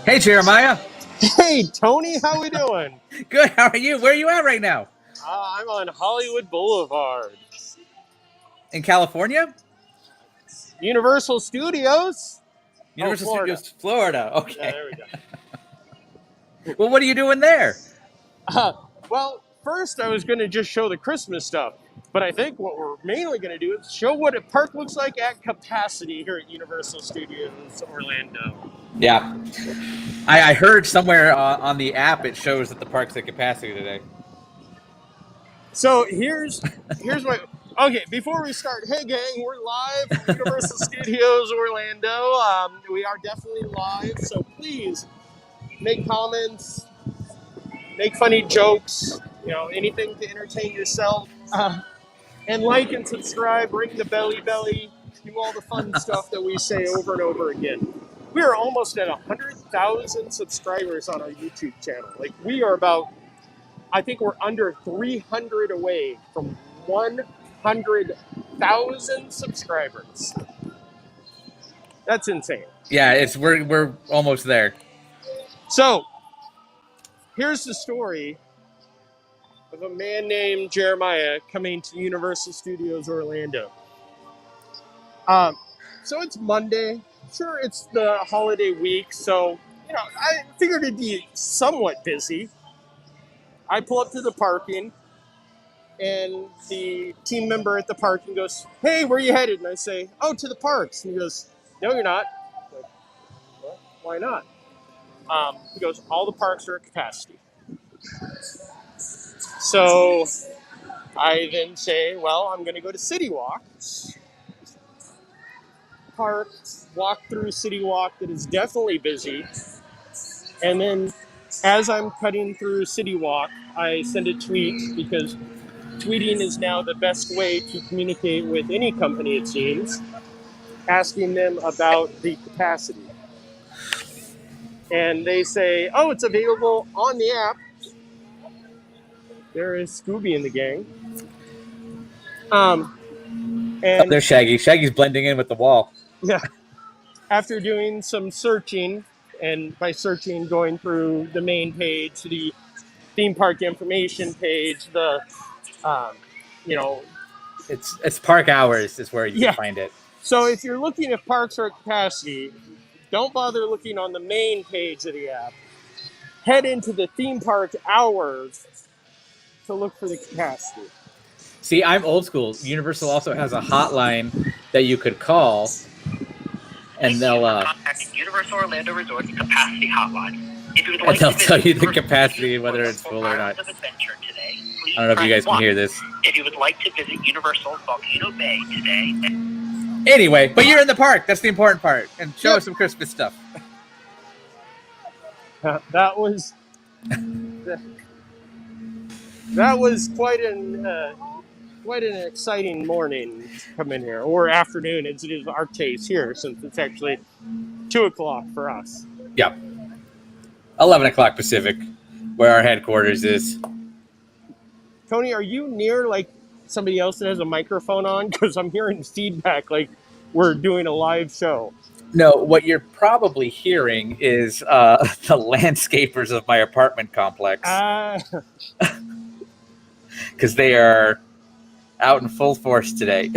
Hey, Jeremiah. Hey, Tony, how we doing? Good. How are you? Where are you at right now? I'm on Hollywood Boulevard. In California? Universal Studios? Universal Florida. Studios, Florida. Okay. Yeah, there we go. Well, what are you doing there? Well, first I was going to just show the Christmas stuff, but I think what we're mainly going to do is show what a park looks like at capacity here at Universal Studios Orlando. Yeah. I heard somewhere on the app it shows that the park's at capacity today. So here's my... Okay, before we start, hey gang, we're live from Universal Studios Orlando. We are definitely live, so please make comments, make funny jokes, anything to entertain yourself. And like and subscribe, ring the belly, do all the fun stuff that we say over and over again. We are almost at 100,000 subscribers on our YouTube channel. Like, we are I think we're under 300 away from 100,000 subscribers. That's insane. Yeah, we're almost there. So, here's the story of a man named Jeremiah coming to Universal Studios Orlando. So it's Monday. Sure, it's the holiday week, so, I figured it'd be somewhat busy. I pull up to the parking, and the team member at the parking goes, "Hey, where are you headed?" And I say, "Oh, to the parks." And he goes, "No, you're not." I'm like, well, why not? He goes, "All the parks are at capacity." So I then say, "Well, I'm going to go to City Walk." Park, walk through City Walk that is definitely busy. And then as I'm cutting through City Walk, I send a tweet, because tweeting is now the best way to communicate with any company, it seems, asking them about the capacity. And they say, "Oh, it's available on the app." There is Scooby in the gang. And there's Shaggy. Shaggy's blending in with the wall. Yeah. After doing some searching, and by searching, going through the main page, the theme park information page, it's park hours is where you can find it. So if you're looking at parks are at capacity, don't bother looking on the main page of the app. Head into the theme park hours to look for the capacity. See, I'm old school. Universal also has a hotline that you could call, and they'll contact Universal Orlando Resort capacity hotline. If you would and like they'll to tell you visit the capacity, whether it's full or not. Of Adventure today, I don't know if you guys can hear this. If you would like to visit Universal Volcano Bay today. Anyway, but you're in the park. That's the important part. And show us some Christmas stuff. That was quite an exciting morning to come in here, or afternoon, as it is our case here, since it's actually 2:00 for us. Yep. 11 o'clock Pacific, where our headquarters is. Tony, are you near somebody else that has a microphone on? Because I'm hearing feedback like we're doing a live show. No, what you're probably hearing is the landscapers of my apartment complex. Because they are out in full force today.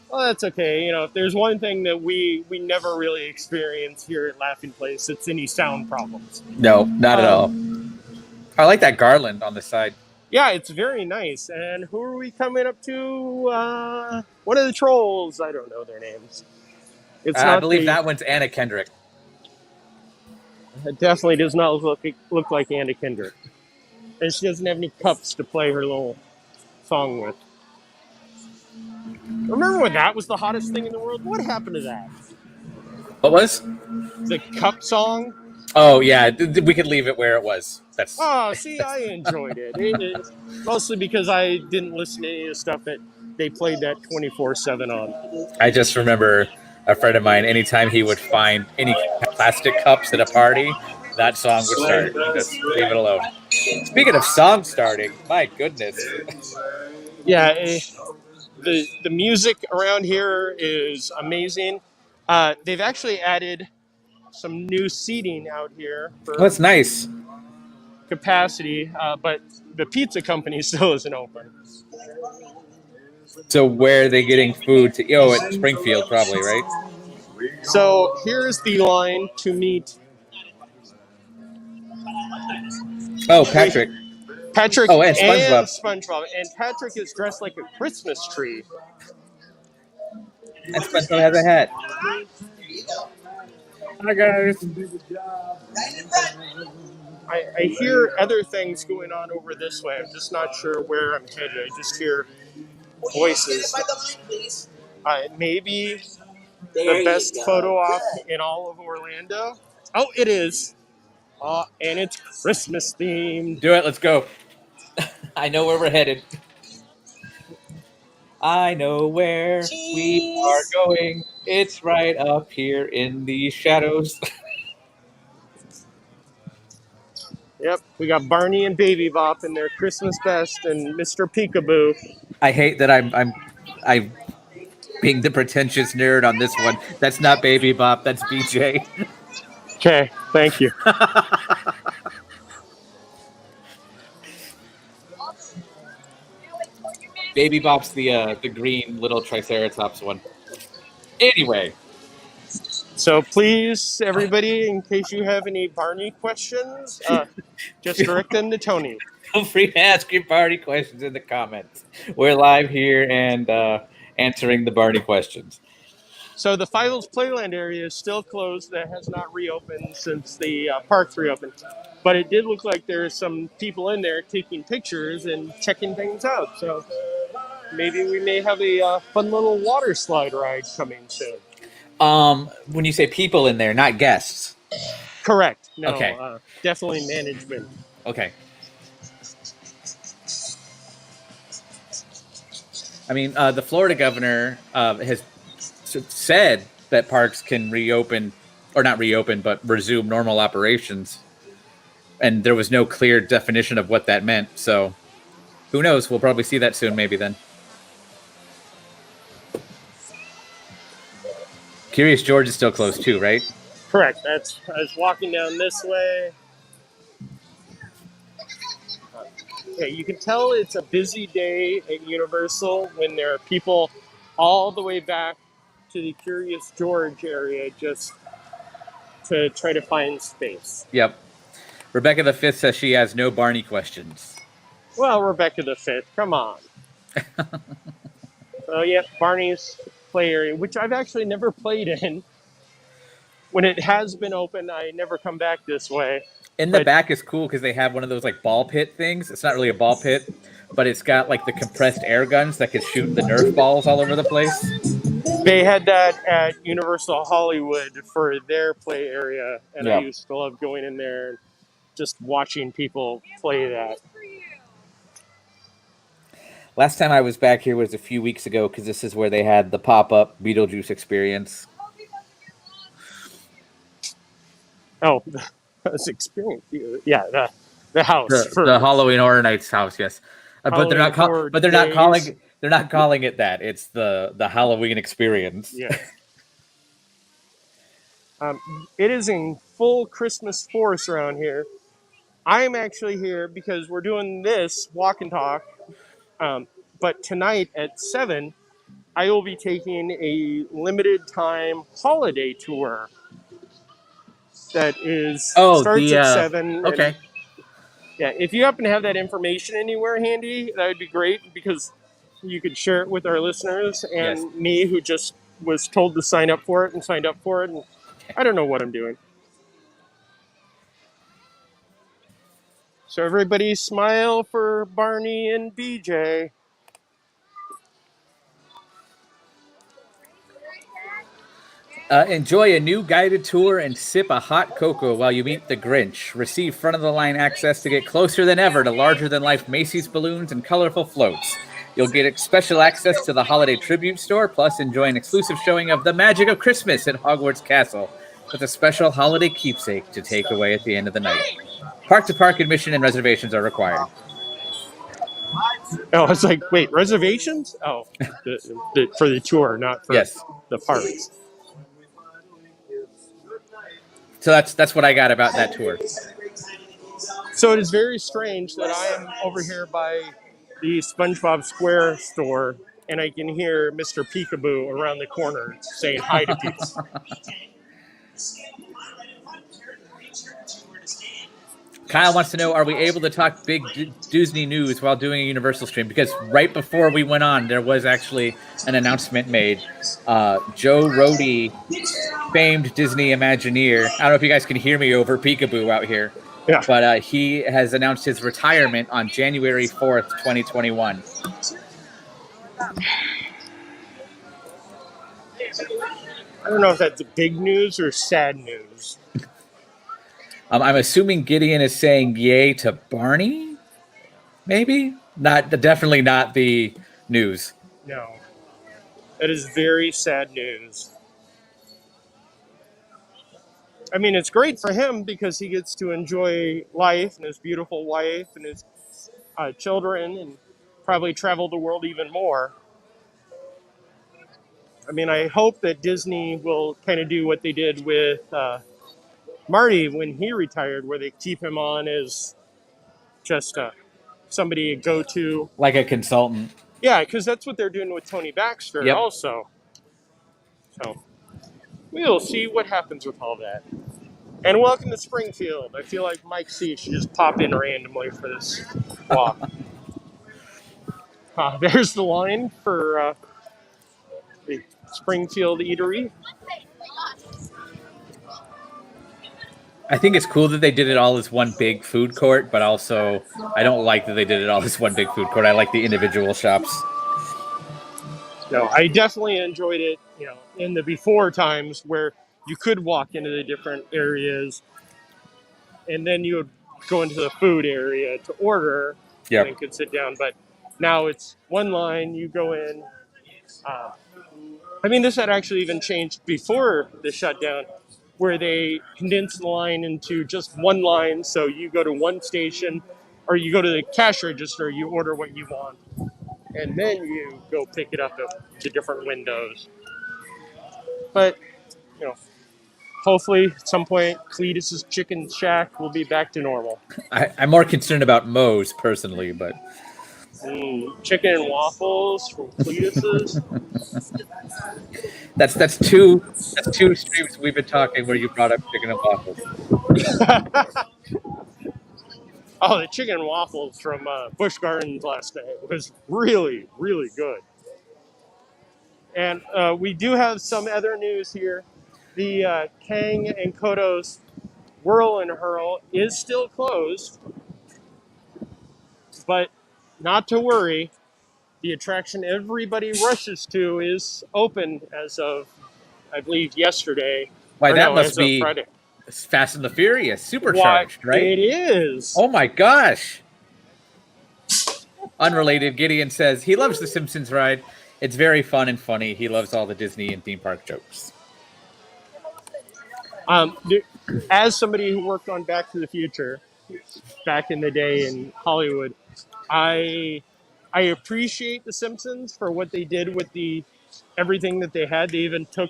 Well, that's okay. If there's one thing that we never really experience here at Laughing Place, it's any sound problems. No, not at all. I like that garland on the side. Yeah, it's very nice. And who are we coming up to? One of the trolls. I don't know their names. I believe that one's Anna Kendrick. It definitely does not look like Anna Kendrick. And she doesn't have any cups to play her little song with. Remember when that was the hottest thing in the world? What happened to that? What was? The Cup song. Oh yeah, we could leave it where it was. That's Oh, see, I enjoyed it. Mostly because I didn't listen to any of the stuff that they played that 24/7 on. I just remember a friend of mine. Anytime he would find any plastic cups at a party, that song would start. Just leave it alone. Speaking of songs starting, my goodness. Yeah, the music around here is amazing. They've actually added some new seating out here for That's nice. capacity, but the pizza company still isn't open. So where are they getting food to? Oh, at Springfield, probably, right? So here's the line to meet Oh, Patrick. Patrick Oh, and and SpongeBob. SpongeBob. And Patrick is dressed like a Christmas tree. And SpongeBob has a hat. Hi guys. I hear other things going on over this way. I'm just not sure where I'm headed. I just hear voices. Maybe the best photo op in all of Orlando. Oh, it is. And it's Christmas themed. Do it. Let's go. I know where we're headed. I know where we are going. It's right up here in the shadows. Yep, we got Barney and Baby Bop in their Christmas best and Mr. Peekaboo. I hate that I'm being the pretentious nerd on this one. That's not Baby Bop. That's BJ. Okay, thank you. Baby Bop's the green little Triceratops one. Anyway, So please, everybody, in case you have any Barney questions, just direct them to Tony. feel free to ask your Barney questions in the comments. We're live here and answering the Barney questions. So the Files Playland area is still closed. That has not reopened since the parks reopened. But it did look like there's some people in there taking pictures and checking things out. So maybe we may have a fun little water slide ride coming soon. When you say people in there, not guests. Correct. No, Okay. Definitely management. Okay. I mean, the Florida governor has said that parks can reopen, or not reopen, but resume normal operations. And there was no clear definition of what that meant. So who knows? We'll probably see that soon, maybe then. Curious George is still closed too, right? Correct. I was walking down this way. Yeah, you can tell it's a busy day at Universal when there are people all the way back to the Curious George area just to try to find space. Yep. Rebecca the Fifth says she has no Barney questions. Well, Rebecca the Fifth, come on. So yeah, Barney's play area, which I've actually never played in. When it has been open, I never come back this way. In the back is cool because they have one of those like ball pit things. It's not really a ball pit, but it's got like the compressed air guns that could shoot the Nerf balls all over the place. They had that at Universal Hollywood for their play area, and I used to love going in there and just watching people play that. Last time I was back here was a few weeks ago because this is where they had the pop-up Beetlejuice experience. Oh, that's experience. Yeah, the house. The Halloween Horror Nights house, yes. But they're not calling it that. It's the Halloween experience. Yeah. It is in full Christmas force around here. I'm actually here because we're doing this walk and talk. But tonight at 7, I will be taking a limited time holiday tour. That starts at 7. Okay. Yeah, if you happen to have that information anywhere handy, that would be great because you could share it with our listeners and me, who just was told to sign up for it and signed up for it, and I don't know what I'm doing. So everybody smile for Barney and BJ. Enjoy a new guided tour and sip a hot cocoa while you meet the Grinch. Receive front-of-the-line access to get closer than ever to larger-than-life Macy's balloons and colorful floats. You'll get special access to the holiday tribute store, plus enjoy an exclusive showing of The Magic of Christmas at Hogwarts Castle, with a special holiday keepsake to take away at the end of the night. Park-to-park admission and reservations are required. Oh, I was like, wait, reservations? Oh, for the tour, not for Yes. the parks. So that's what I got about that tour. So it is very strange that I am over here by the SpongeBob Square store, and I can hear Mr. Peekaboo around the corner saying hi to people. Kyle wants to know, are we able to talk big Disney news while doing a Universal stream? Because right before we went on, there was actually an announcement made. Joe Rohde, famed Disney Imagineer. I don't know if you guys can hear me over Peekaboo out here. Yeah. But he has announced his retirement on January 4th, 2021. I don't know if that's big news or sad news. I'm assuming Gideon is saying yay to Barney? Maybe? Definitely not the news. No. That is very sad news. I mean, it's great for him because he gets to enjoy life and his beautiful wife and his children and probably travel the world even more. I mean, I hope that Disney will kind of do what they did with Marty when he retired, where they keep him on as just somebody to go to. Like a consultant. Yeah, because that's what they're doing with Tony Baxter also. So we'll see what happens with all that. And welcome to Springfield. I feel like Mike C should just pop in randomly for this walk. There's the line for the Springfield Eatery. I think it's cool that they did it all as one big food court, but also I don't like that they did it all as one big food court. I like the individual shops. No, I definitely enjoyed it, in the before times where you could walk into the different areas and then you would go into the food area to order and then could sit down. But now it's one line, you go in. I mean, this had actually even changed before the shutdown, where they condensed the line into just one line. So you go to one station or you go to the cash register, you order what you want, and then you go pick it up at the different windows. But, hopefully at some point Cletus's Chicken Shack will be back to normal. I'm more concerned about Moe's personally, but... Chicken and waffles from Cletus's. That's two streams we've been talking where you brought up chicken and waffles. Oh, the chicken and waffles from Busch Gardens last night was really, really good. And we do have some other news here. The Kang and Kodo's Whirl and Hurl is still closed, but not to worry. The attraction everybody rushes to is open as of, I believe, yesterday. Why, that must be Fast and the Furious, supercharged, right? It is. Oh my gosh. Unrelated, Gideon says he loves the Simpsons ride. It's very fun and funny. He loves all the Disney and theme park jokes. As somebody who worked on Back to the Future back in the day in Hollywood, I appreciate the Simpsons for what they did with everything that they had. They even took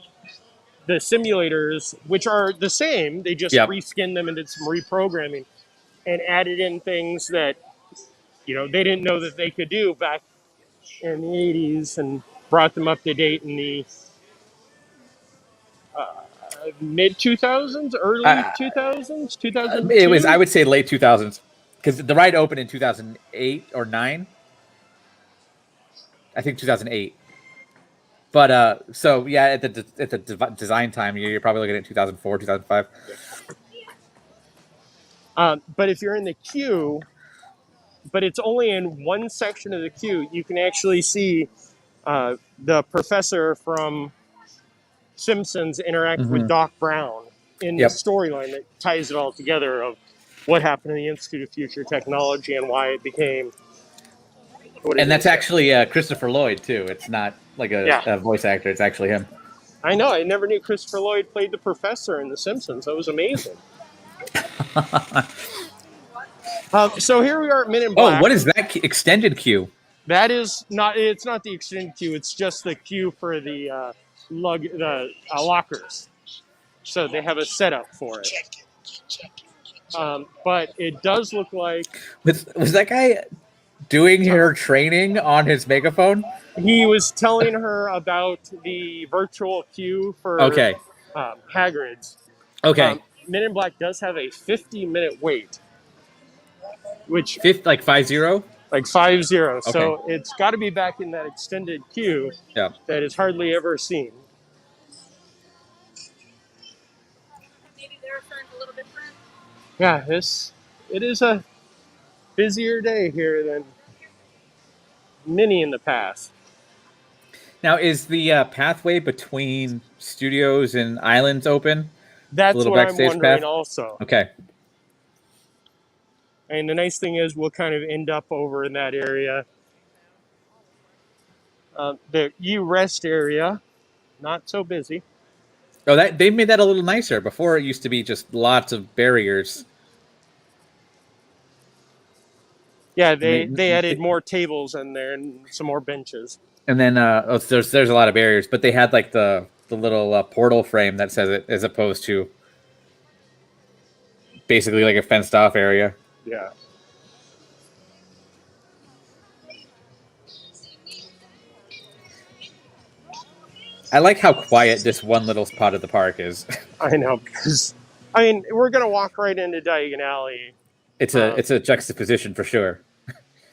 the simulators, which are the same, they just reskinned them and did some reprogramming and added in things that they didn't know that they could do back in the 80s and brought them up to date in the mid 2000s, early 2000s, 2002. It was, I would say, late 2000s, because the ride opened in 2008 or 9. I think 2008. But so yeah, at the design time, you're probably looking at 2004, 2005. But if you're in the queue, but it's only in one section of the queue, you can actually see the professor from Simpsons interact with Mhm. Doc Brown in the Yep. storyline that ties it all together of what happened in the Institute of Future Technology and why it became what it And that's is. actually Christopher Lloyd too. It's not like Yeah, a voice actor. It's actually him. I know. I never knew Christopher Lloyd played the professor in The Simpsons. That was amazing. So here we are at Men in Oh, Black. what is that extended queue? That is not. It's not the extended queue. It's just the queue for the lockers. So they have a setup for it. But it does look like Was that guy doing her training on his megaphone? he was telling her about the virtual queue for Okay. Hagrid's. Okay. Men in Black does have a 50-minute wait, which Fifth, like 50? like 50. Okay. So it's got to be back in that extended queue Yeah. that is hardly ever seen. Maybe their turn's a little different. Yeah, it is a busier day here than many in the past. Now, is the pathway between studios and islands open? That's little what I'm backstage wondering path? also. Okay. And the nice thing is we'll kind of end up over in that area. The U-Rest area, not so busy. Oh, that they made that a little nicer. Before it used to be just lots of barriers. Yeah, And they added more tables in there and some more benches. and then there's a lot of barriers, but they had like the little portal frame that says it, as opposed to basically like a fenced off area. Yeah. I like how quiet this one little spot of the park is. I know, because, I mean, we're going to walk right into Diagon Alley. It's a juxtaposition for sure.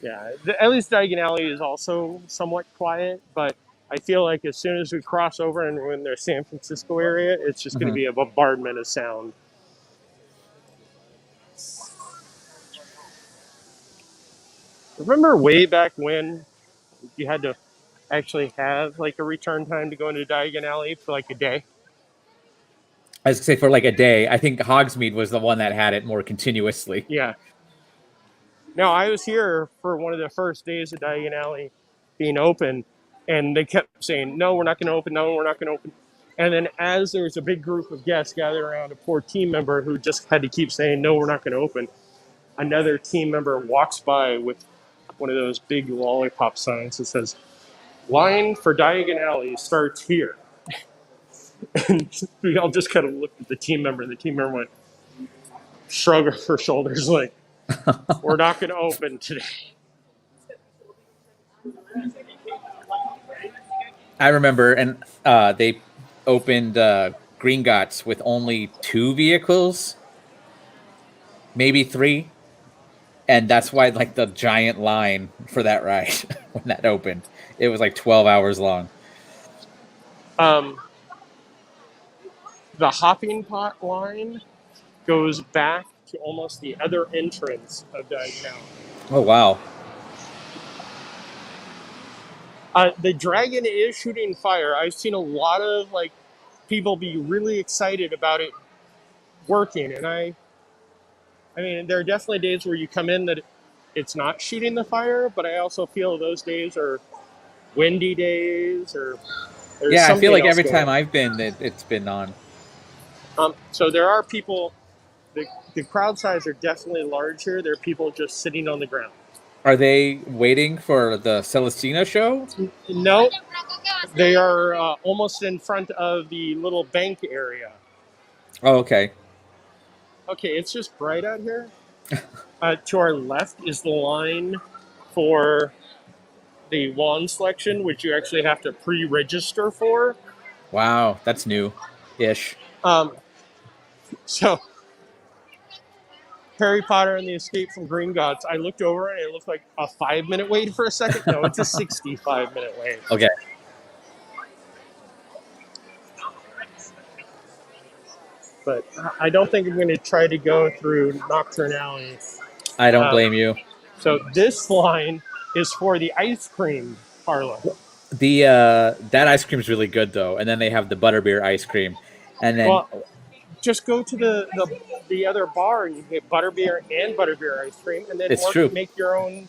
Yeah, at least Diagon Alley is also somewhat quiet, but I feel like as soon as we cross over and we're in the San Francisco area, it's just going to be a bombardment of sound. Remember way back when you had to actually have like a return time to go into Diagon Alley for like a day? I was gonna say for like a day. I think Hogsmeade was the one that had it more continuously. Yeah. No, I was here for one of the first days of Diagon Alley being open, and they kept saying, no, we're not going to open, no, we're not going to open. And then as there was a big group of guests gathered around a poor team member who just had to keep saying, no, we're not going to open, another team member walks by with one of those big lollipop signs that says, line for Diagon Alley starts here. And we all just kind of looked at the team member, and the team member went, shrug her shoulders like, we're not going to open today. I remember, and they opened Green Gots with only 2 vehicles, maybe 3, and that's why like the giant line for that ride when that opened. It was like 12 hours long. The hopping pot line goes back to almost the other entrance of Diagon Alley. Oh wow! The dragon is shooting fire. I've seen a lot of like people be really excited about it working, and I mean, there are definitely days where you come in that it's not shooting the fire, but I also feel those days are windy days, or there's Yeah, I something feel like else every going time on. I've been, it's been on. So there are people. The crowd size are definitely larger. There are people just sitting on the ground. Are they waiting for the Celestina show? No, they are almost in front of the little bank area. Oh, okay. Okay, it's just bright out here. To our left is the line for the wand selection, which you actually have to pre-register for. Wow, that's new-ish. So Harry Potter and the Escape from Gringotts, I looked over and it looked like a 5-minute wait for a second. No, it's a 65-minute wait. Okay. But I don't think I'm going to try to go through Nocturne Alley. I don't blame you. So this line is for the ice cream parlor. That ice cream is really good though, and then they have the butterbeer ice cream, and then Well, just go to the other bar and you get butterbeer and butterbeer ice cream, and then it's true. make your own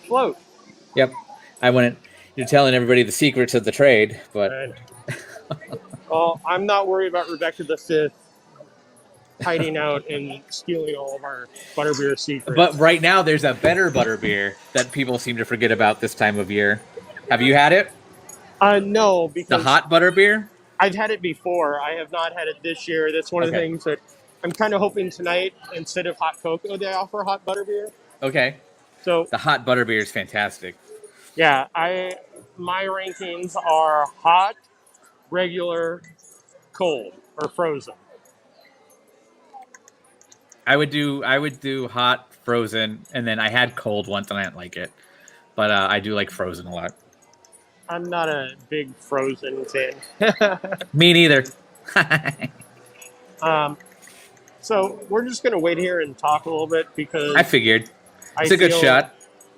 float. Yep, I wouldn't. You're telling everybody the secrets of the trade, but And well, I'm not worried about Rebecca the Fifth hiding out and stealing all of our butterbeer secrets. but right now there's a better butterbeer that people seem to forget about this time of year. Have you had it? No, The because hot butterbeer? I've had it before. I have not had it this year. That's one of the Okay. things that I'm kind of hoping tonight, instead of hot cocoa, they offer hot butterbeer. Okay. So The hot butterbeer is fantastic. yeah, my rankings are hot, regular, cold, or frozen. I would do hot, frozen, and then I had cold once and I didn't like it. But I do like frozen a lot. I'm not a big frozen fan. Me neither. So we're just gonna wait here and talk a little bit because I figured. I It's a good feel- shot.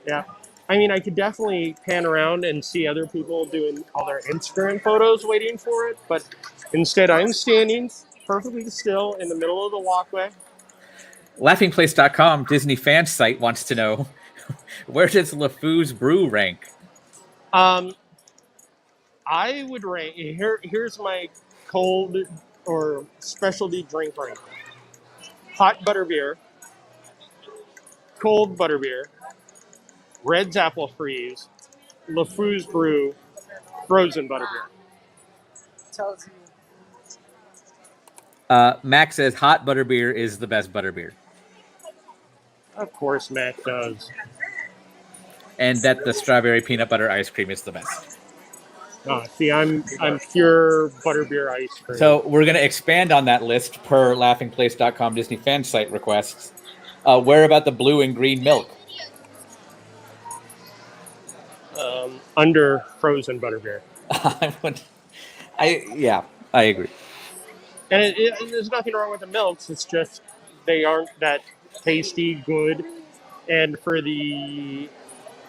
Yeah. I mean, I could definitely pan around and see other people doing all their Instagram photos waiting for it, but instead I'm standing perfectly still in the middle of the walkway. Laughingplace.com Disney fan site wants to know where does LeFou's brew rank? I would rank here's my cold or specialty drink rank. Hot butterbeer, cold butterbeer, Red's apple freeze, LeFou's brew, frozen butterbeer. Tells you. Max says hot butterbeer is the best butterbeer, Of course, Matt does. and that the strawberry peanut butter ice cream is the best. See, I'm pure butterbeer ice cream. So we're going to expand on that list per laughingplace.com Disney fan site requests. Where about the blue and green milk? Under frozen butterbeer, I agree. and there's nothing wrong with the milks. It's just they aren't that tasty, good. And for the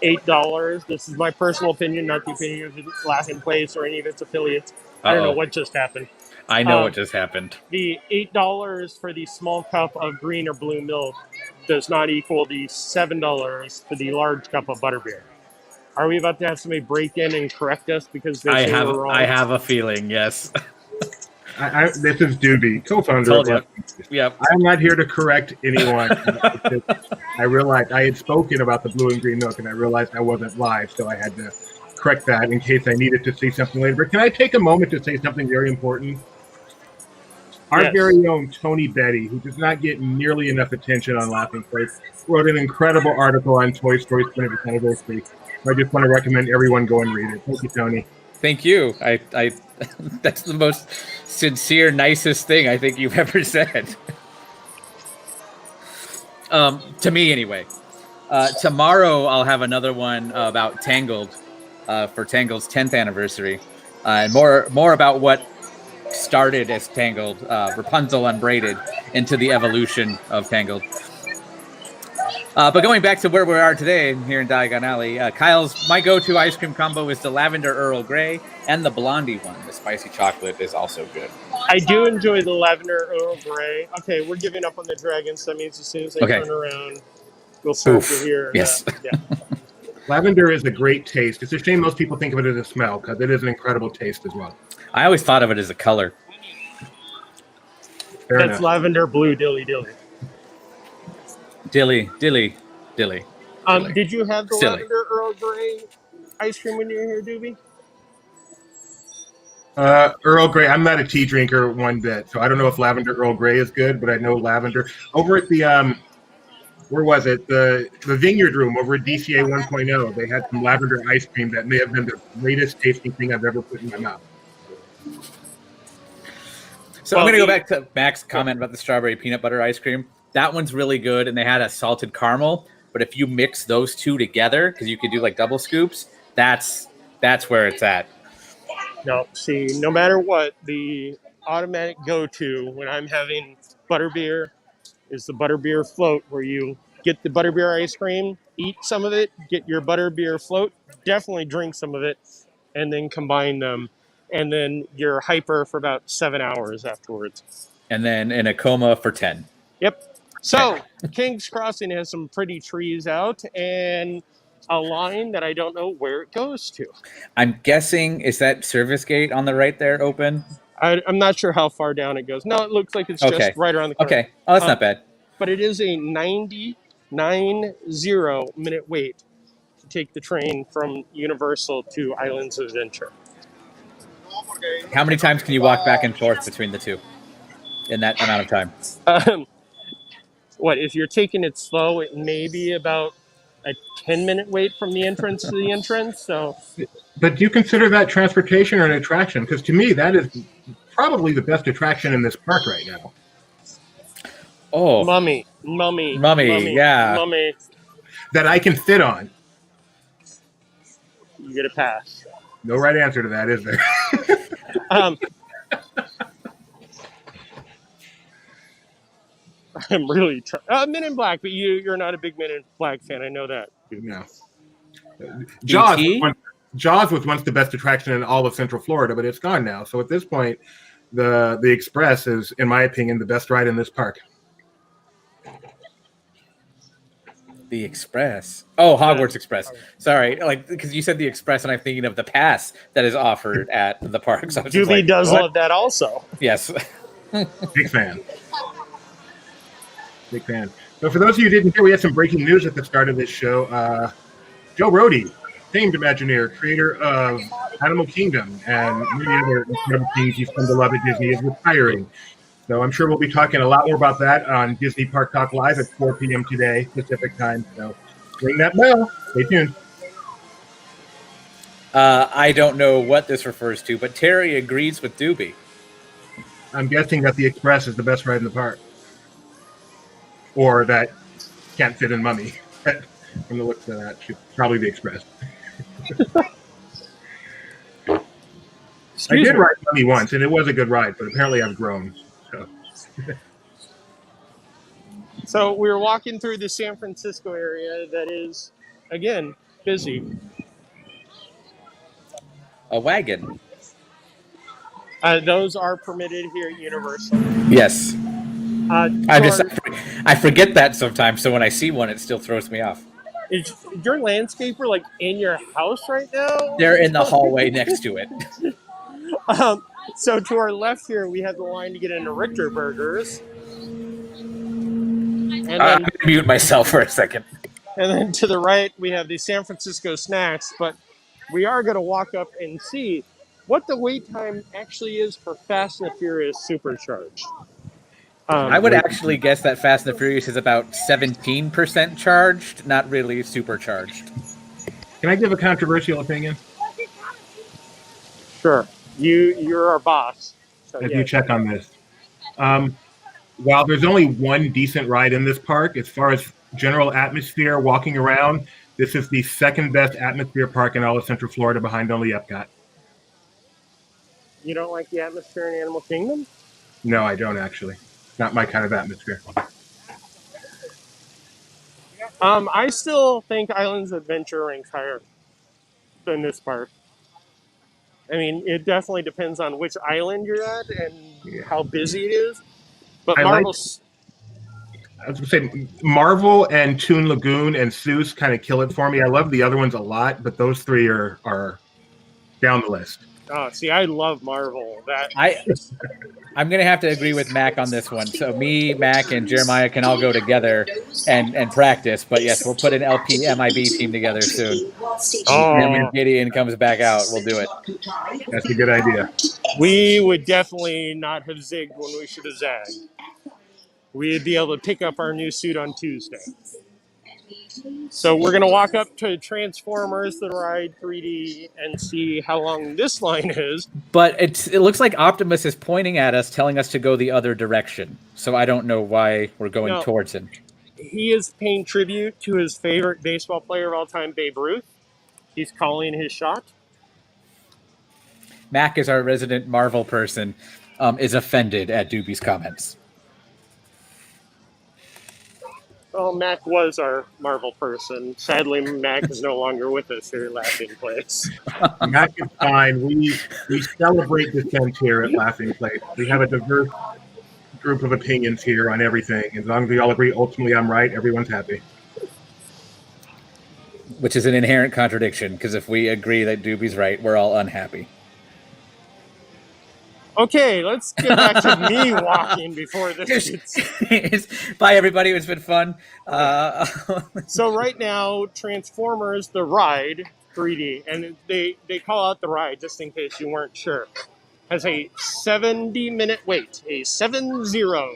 $8, this is my personal opinion, not the opinion of the Laughing Place or any of its affiliates. I don't know what just happened. I know what just happened. The $8 for the small cup of green or blue milk does not equal the $7 for the large cup of butterbeer. Are we about to have somebody break in and correct us because they say we're wrong? I have a feeling, yes. This is Doobie, co-founder Told of you. Yep. I'm not here to correct anyone. I realized I had spoken about the blue and green milk, and I realized I wasn't live, so I had to correct that in case I needed to say something later. But can I take a moment to say something very important? Our Yes. very own Tony Betty, who does not get nearly enough attention on Laughing Place, wrote an incredible article on Toy Story 20th anniversary. I just want to recommend everyone go and read it. Thank you, Tony. Thank you. I that's the most sincere, nicest thing I think you've ever said. To me, anyway. Tomorrow, I'll have another one about Tangled for Tangled's 10th anniversary, and more about what started as Tangled, Rapunzel unbraided, into the evolution of Tangled. But going back to where we are today here in Diagon Alley, Kyle's my go-to ice cream combo is the lavender Earl Grey and the blondie one. The spicy chocolate is also good. I do enjoy the lavender Earl Grey. Okay, we're giving up on the dragons. That means as soon as they turn around, we'll start to hear. Yes. Yeah. Lavender is a great taste. It's a shame most people think of it as a smell because it is an incredible taste as well. I always thought of it as a color. Fair That's enough. lavender blue dilly dilly. Dilly. Dilly. Did you have the Silly. lavender Earl Grey ice cream when you were here, Doobie? Earl Grey. I'm not a tea drinker one bit, so I don't know if lavender Earl Grey is good, but I know lavender. Over at the where was it? The Vineyard Room over at DCA 1.0. They had some lavender ice cream that may have been the greatest tasting thing I've ever put in my mouth. So I'm going to go back to Max's comment about the strawberry peanut butter ice cream. That one's really good, and they had a salted caramel. But if you mix those two together, because you could do like double scoops, that's where it's at. No, see, no matter what, the automatic go-to when I'm having butterbeer is the butterbeer float, where you get the butterbeer ice cream, eat some of it, get your butterbeer float, definitely drink some of it, and then combine them, and then you're hyper for about 7 hours afterwards. And then in a coma for 10. Yep. So King's Crossing has some pretty trees out and a line that I don't know where it goes to. I'm guessing, is that service gate on the right there open? I'm not sure how far down it goes. No, it looks like it's just right around the corner. Okay. Oh, that's not bad. But it is a 90 minute wait to take the train from Universal to Islands of Adventure. How many times can you walk back and forth between the two in that amount of time? What, if you're taking it slow, it may be about a 10-minute wait from the entrance to the entrance. So, But do you consider that transportation or an attraction? Because to me, that is probably the best attraction in this park right now. Oh, Mummy, yeah. Mummy. That I can sit on. You get a pass. No right answer to that, is there? I'm really Men in Black, but you're not a big Men in Black fan. I know that. No. Jaws was once the best attraction in all of Central Florida, but it's gone now. So at this point, the Express is, in my opinion, the best ride in this park. The Express. Oh, Hogwarts Express. Sorry, because you said the Express, and I'm thinking of the pass that is offered at the parks. So Doobie does love that also. Yes. Big fan. Big fan. So for those of you who didn't hear, we had some breaking news at the start of this show. Joe Rohde, famed Imagineer, creator of Animal Kingdom and many other incredible things you've come to love at Disney, is retiring. So I'm sure we'll be talking a lot more about that on Disney Park Talk Live at 4 p.m. today, Pacific time. So ring that bell. Stay tuned. I don't know what this refers to, but Terry agrees with Doobie. I'm guessing that the Express is the best ride in the park. Or that can't fit in Mummy. From the looks of that, should probably be Express. I did ride Mummy once, and it was a good ride, but apparently I've grown. So we were walking through the San Francisco area that is, again, busy. A wagon. Those are permitted here at Universal. Yes. I forget that sometimes, so when I see one, it still throws me off. Is your landscaper like in your house right now? They're in the hallway next to it. So to our left here, we have the line to get into Richter Burgers. And then, I'm going to mute myself for a second. And then to the right, we have the San Francisco Snacks, but we are going to walk up and see what the wait time actually is for Fast and the Furious Supercharged. I would actually guess that Fast and the Furious is about 17% charged, not really supercharged. Can I give a controversial opinion? Sure. You're our boss. So, As you check on this. While there's only one decent ride in this park, as far as general atmosphere, walking around, this is the second best atmosphere park in all of Central Florida, behind only Epcot. You don't like the atmosphere in Animal Kingdom? No, I don't actually. Not my kind of atmosphere. I still think Islands of Adventure ranks higher than this park. I mean, it definitely depends on which island you're at and how busy it is. But I was going to say Marvel and Toon Lagoon and Seuss kind of kill it for me. I love the other ones a lot, but those three are down the list. Oh, see, I love Marvel. I'm going to have to agree with Mac on this one. So me, Mac, and Jeremiah can all go together and practice. But yes, we'll put an LP-MIB team together soon. And when Gideon comes back out, we'll do it. That's a good idea. We would definitely not have zigged when we should have zagged. We'd be able to pick up our new suit on Tuesday. So we're going to walk up to Transformers, the ride 3D, and see how long this line is. But it looks like Optimus is pointing at us, telling us to go the other direction. So I don't know why we're going towards him. He is paying tribute to his favorite baseball player of all time, Babe Ruth. He's calling his shot. Mac is our resident Marvel person, is offended at Doobie's comments. Well, Mac was our Marvel person. Sadly, Mac is no longer with us here at Laughing Place. Mac is fine. We celebrate dissent here at Laughing Place. We have a diverse group of opinions here on everything. As long as we all agree, ultimately I'm right, everyone's happy. Which is an inherent contradiction, because if we agree that Doobie's right, we're all unhappy. Okay, let's get back to me walking before this gets... Bye, everybody. It's been fun. So right now, Transformers The Ride 3D, and they call out The Ride just in case you weren't sure, has a 70-minute wait, a 7-0.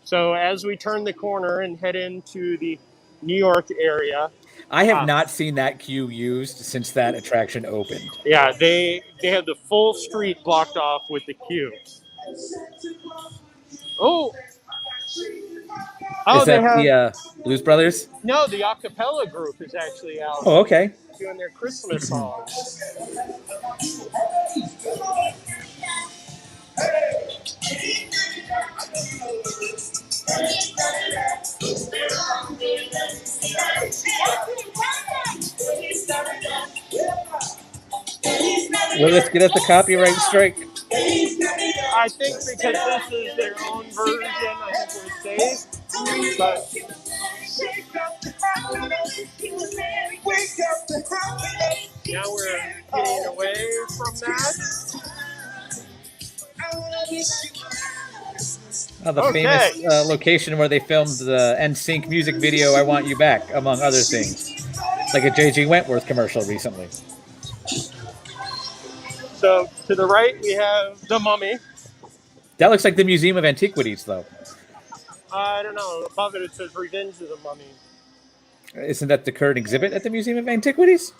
So as we turn the corner and head into the New York area... I have not seen that queue used since that attraction opened. Yeah, they have the full street blocked off with the queue. Oh, Is that the Blues Brothers? No, the a cappella group is actually out. Oh, okay. Doing their Christmas songs. Will this get us a copyright strike? I think because this is their own version, I think we're safe. But now we're getting away from that. The famous location where they filmed the NSYNC music video, I Want You Back, among other things. Like a J.G. Wentworth commercial recently. So, to the right, we have the Mummy. That looks like the Museum of Antiquities, though. I don't know. Above it, it says Revenge of the Mummy. Isn't that the current exhibit at the Museum of Antiquities?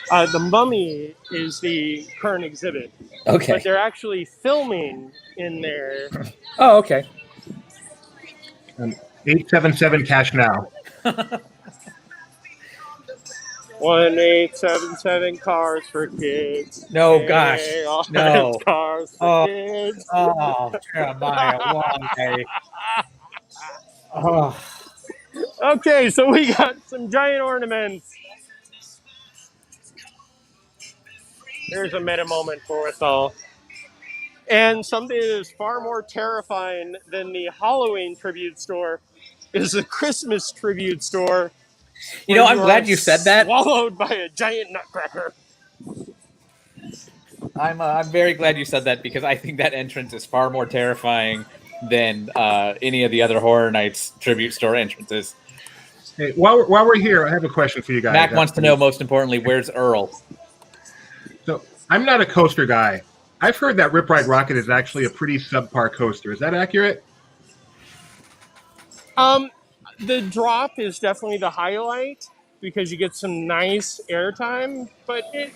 The Mummy is the current exhibit. Okay. But they're actually filming in there. Oh, okay. 877 cash now. 1877 cars for kids. No, gosh. No. Cars for kids. Oh, Jeremiah, why? Oh. Okay, so we got some giant ornaments. There's a meta moment for us all. And something that is far more terrifying than the Halloween tribute store is the Christmas tribute store. You know, I'm glad you said that. Swallowed by a giant nutcracker. I'm very glad you said that, because I think that entrance is far more terrifying than any of the other Horror Nights tribute store entrances. Hey, while we're here, I have a question for you guys. Mac wants to know, most importantly, where's Earl? So, I'm not a coaster guy. I've heard that Rip Ride Rocket is actually a pretty subpar coaster. Is that accurate? The drop is definitely the highlight because you get some nice airtime, but it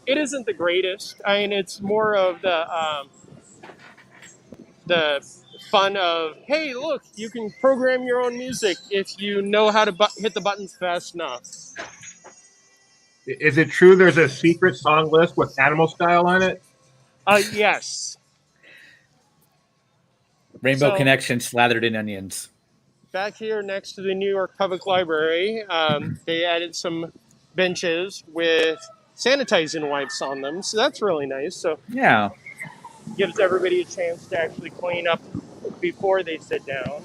isn't the greatest. I mean, it's more of the fun of, hey, look, you can program your own music if you know how to hit the buttons fast enough. Is it true there's a secret song list with Animal Style on it? Yes. Rainbow Connection slathered in onions. Back here next to the New York Public Library, they added some benches with sanitizing wipes on them, so that's really nice. So yeah, gives everybody a chance to actually clean up before they sit down.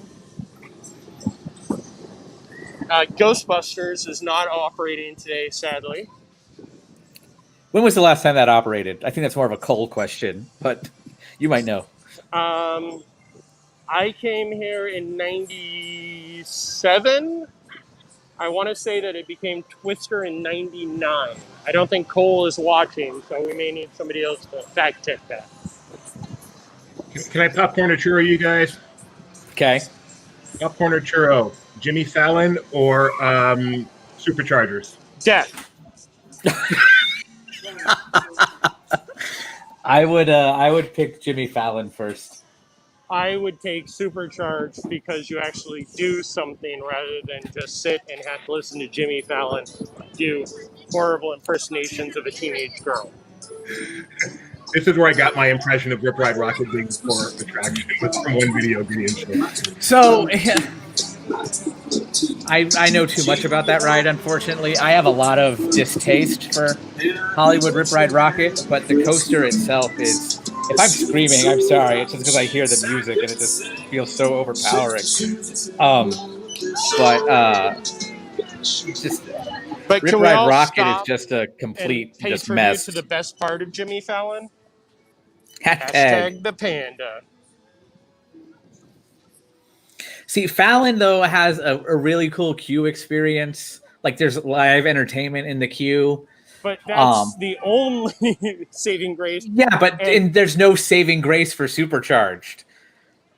Ghostbusters is not operating today, sadly. When was the last time that operated? I think that's more of a Cole question, but you might know. I came here in 97. I want to say that it became Twister in 99. I don't think Cole is watching, so we may need somebody else to fact check that. Can I popcorn a churro, you guys? Okay. Popcorn or churro? Jimmy Fallon or Superchargers? Death. I would pick Jimmy Fallon first. I would take Supercharged because you actually do something rather than just sit and have to listen to Jimmy Fallon do horrible impersonations of a teenage girl. This is where I got my impression of Rip Ride Rocket being for attraction. It was from one video game show. So, I know too much about that ride, unfortunately. I have a lot of distaste for Hollywood Rip Ride Rocket, but the coaster itself is... If I'm screaming, I'm sorry. It's just because I hear the music and it just feels so overpowering. Just But Rip can we Ride all Rocket is stop just a and complete pay just tribute mess. to the best part of Jimmy Fallon? Hashtag. Hashtag the panda. See, Fallon, though, has a really cool queue experience. Like, there's live entertainment in the queue. But that's the only saving grace. Yeah, but there's no saving grace for Supercharged.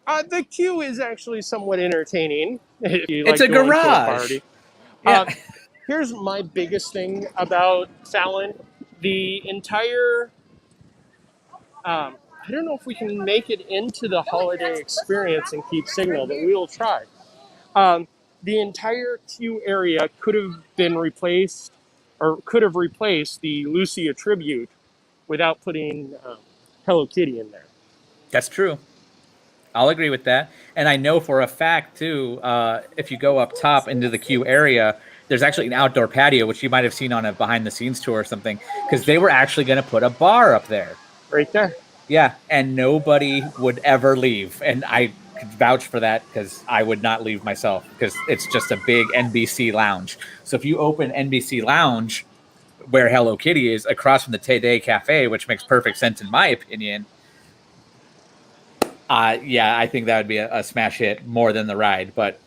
The queue is actually somewhat entertaining. If you It's like a going to garage. party. Yeah. Here's my biggest thing about Fallon. The entire... I don't know if we can make it into the holiday experience and keep signal, but we will try. The entire queue area could have been replaced, or could have replaced the Lucia tribute without putting Hello Kitty in there. That's true. I'll agree with that. And I know for a fact, too, if you go up top into the queue area, there's actually an outdoor patio, which you might have seen on a behind-the-scenes tour or something, because they were actually going to put a bar up there. Right there. Yeah, and nobody would ever leave. And I could vouch for that because I would not leave myself because it's just a big NBC lounge. So if you open NBC Lounge, where Hello Kitty is, across from the Today Cafe, which makes perfect sense in my opinion, yeah, I think that would be a smash hit more than the ride. But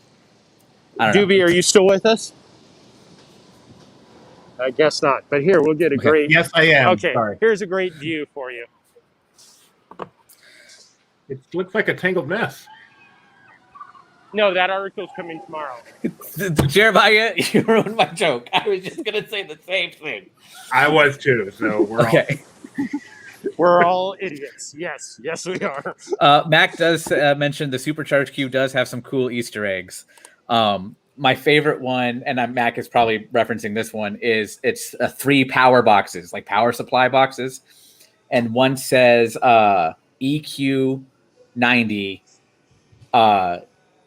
I don't know. Doobie, are you still with us? I guess not. But here, we'll get a great... Yes, I am. Okay, Sorry. here's a great view for you. It looks like a tangled mess. No, that article's coming tomorrow. Jeremiah, you ruined my joke. I was just going to say the same thing. I was too, so we're okay. We're all idiots. Yes, we are. Mac does mention the Supercharged queue does have some cool Easter eggs. My favorite one, and Mac is probably referencing this one, is it's 3 power boxes, like power supply boxes. And one says EQ 90,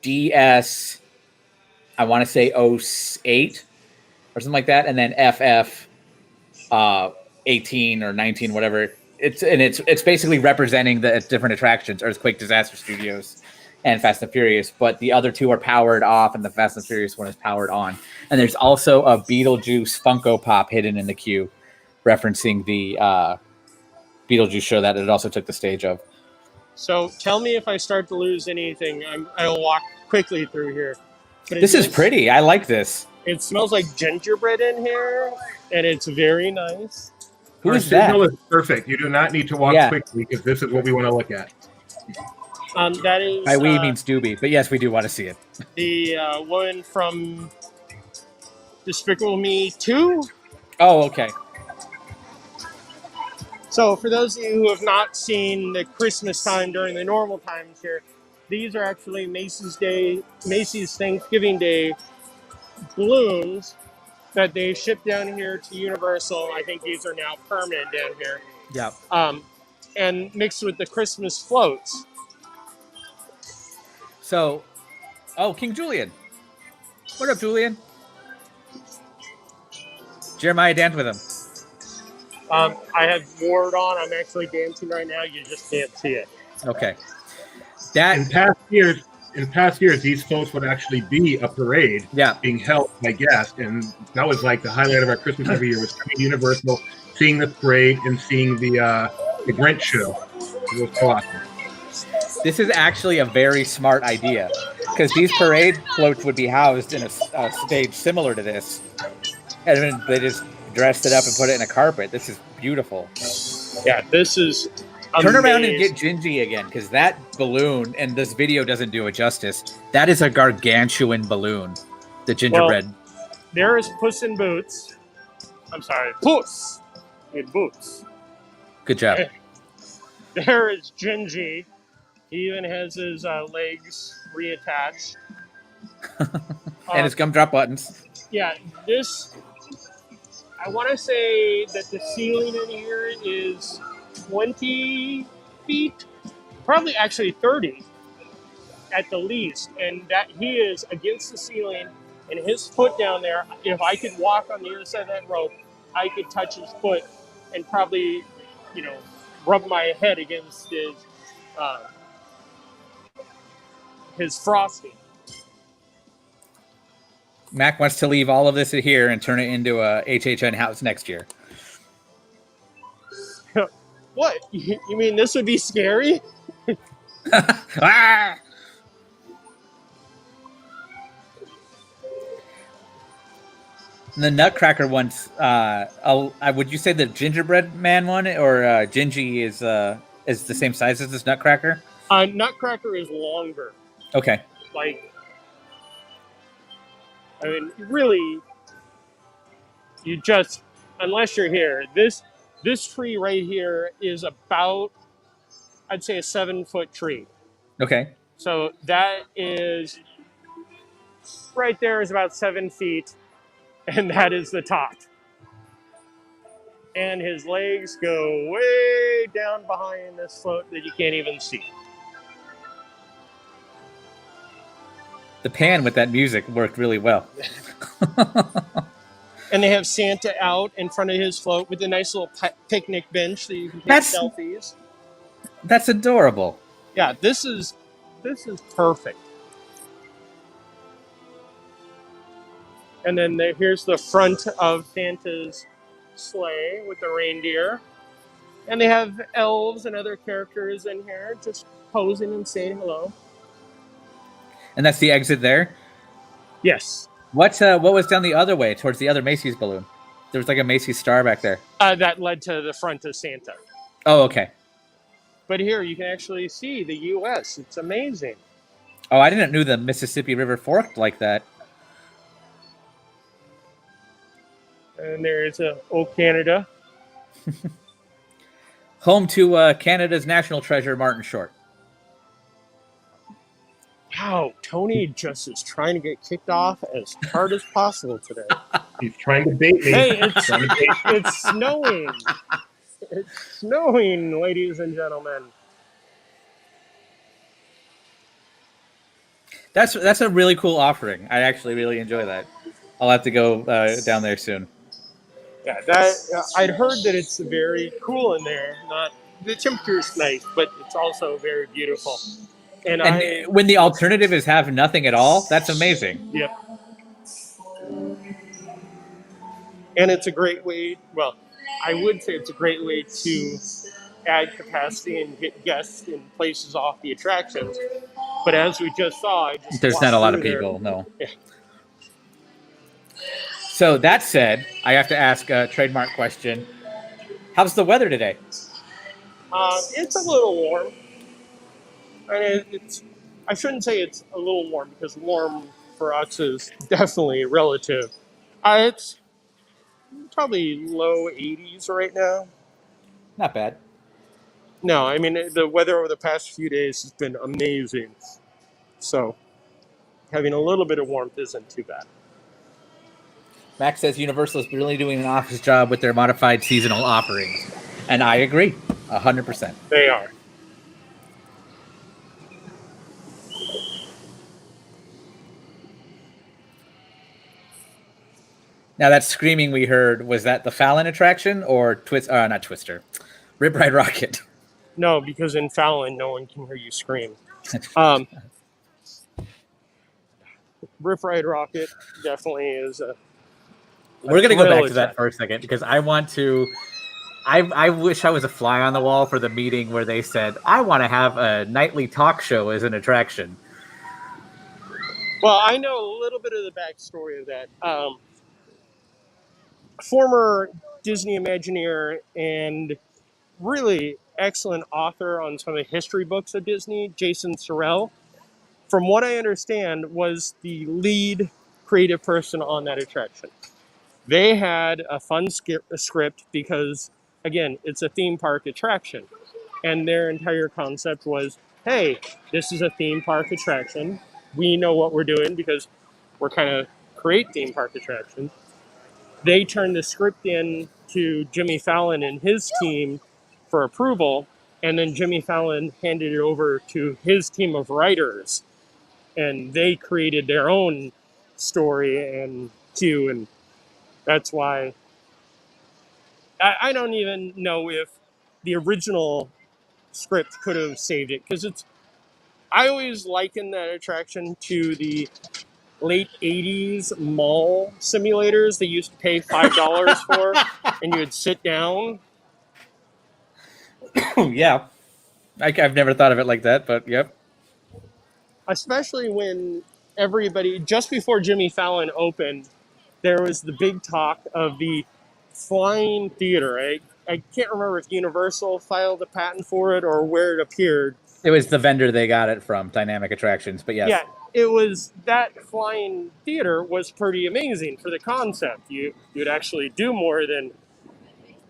DS, I want to say 08 or something like that, and then FF 18 or 19, whatever. It's basically representing the different attractions: Earthquake, Disaster Studios, and Fast and Furious. But the other 2 are powered off, and the Fast and Furious one is powered on. And there's also a Beetlejuice Funko Pop hidden in the queue, referencing the Beetlejuice show that it also took the stage of. So tell me if I start to lose anything. I'll walk quickly through here. But this is pretty. I like this. It smells like gingerbread in here, and it's very nice. Who is Our that? signal is perfect. You do not need to walk quickly because this is what we want to look at. That is... By we means Doobie, but yes, we do want to see it. The woman from Despicable Me 2? Oh, okay. So for those of you who have not seen the Christmas time during the normal times here, these are actually Macy's Thanksgiving Day balloons that they ship down here to Universal. I think these are now permanent down here. Yeah. And mixed with the Christmas floats. So, King Julian. What up, Julian? Jeremiah danced with him. I have Ward on. I'm actually dancing right now. You just can't see it. Okay. In past years, these floats would actually be a parade being held by guests, and that was like the highlight of our Christmas every year was coming to Universal, seeing the parade, and seeing the Grinch show. It was so awesome. This is actually a very smart idea because these parade floats would be housed in a stage similar to this, and then they just dressed it up and put it in a carpet. This is beautiful. Yeah, this is amazing. Turn around and get Gingy again, because that balloon, and this video doesn't do it justice, that is a gargantuan balloon, the gingerbread. Well, there is Puss in Boots. I'm sorry, Puss in Boots. Good job. There is Gingy. He even has his legs reattached. And his gumdrop buttons. Yeah, this... I want to say that the ceiling in here is 20 feet, probably actually 30. at the least, and that he is against the ceiling and his foot down there. If I could walk on the other side of that rope, I could touch his foot and probably, rub my head against his frosting. Mac wants to leave all of this here and turn it into a HHN house next year. What? You mean this would be scary? Ah! The Nutcracker ones. Would you say the gingerbread man one or Gingy is the same size as this Nutcracker? Nutcracker is longer. Okay. Like, I mean, really, you just, unless you're here, this tree right here is about, I'd say, a 7-foot tree. Okay. So that is right there is about 7 feet, and that is the top. And his legs go way down behind this float that you can't even see. The pan with that music worked really well. And they have Santa out in front of his float with a nice little picnic bench that you can take selfies. That's adorable. Yeah, this is perfect. And then here's the front of Santa's sleigh with the reindeer. And they have elves and other characters in here just posing and saying hello. And that's the exit there? Yes. What was down the other way towards the other Macy's balloon? There was like a Macy's star back there. That led to the front of Santa. Oh, okay. But here you can actually see the U.S. It's amazing. Oh, I didn't know the Mississippi River forked like that. And there's old Canada. Home to Canada's national treasure, Martin Short. Wow, Tony just is trying to get kicked off as hard as possible today. He's trying to bait me. Hey, it's snowing. It's snowing, ladies and gentlemen. That's a really cool offering. I actually really enjoy that. I'll have to go down there soon. Yeah, I'd heard that it's very cool in there. Not the temperature's nice, but it's also very beautiful. And when the alternative is have nothing at all, that's amazing. Yep. And it's a great way. Well, I would say it's a great way to add capacity and get guests in places off the attractions. But as we just saw, there's not a lot of people. No. Yeah. So that said, I have to ask a trademark question. How's the weather today? It's a little warm. I mean, I shouldn't say it's a little warm because warm for us is definitely relative. It's probably low 80s right now. Not bad. No, I mean, the weather over the past few days has been amazing. So having a little bit of warmth isn't too bad. Max says Universal is really doing an office job with their modified seasonal offerings. And I agree, 100%. They are. Now that screaming we heard, was that the Fallon attraction or not Twister, Rip Ride Rocket? No, because in Fallon, no one can hear you scream. Rip Ride Rocket definitely is a We're going to go back to that for a second because I want to... I wish I was a fly on the wall for the meeting where they said, I want to have a nightly talk show as an attraction. Well, I know a little bit of the backstory of that. Former Disney Imagineer and really excellent author on some of the history books of Disney, Jason Sorrell, from what I understand, was the lead creative person on that attraction. They had a fun script because, again, it's a theme park attraction. And their entire concept was, hey, this is a theme park attraction. We know what we're doing because we're kind of create theme park attractions. They turned the script in to Jimmy Fallon and his team for approval, and then Jimmy Fallon handed it over to his team of writers and they created their own story and queue, and that's why I don't even know if the original script could have saved it, because I always liken that attraction to the late 80s mall simulators they used to pay $5 for, and you would sit down. Yeah. I've never thought of it like that, but yep. Especially when everybody, just before Jimmy Fallon opened, there was the big talk of the flying theater. I can't remember if Universal filed a patent for it or where it appeared. It was the vendor they got it from, Dynamic Attractions, but yes. Yeah, it was that flying theater was pretty amazing for the concept. You'd actually do more than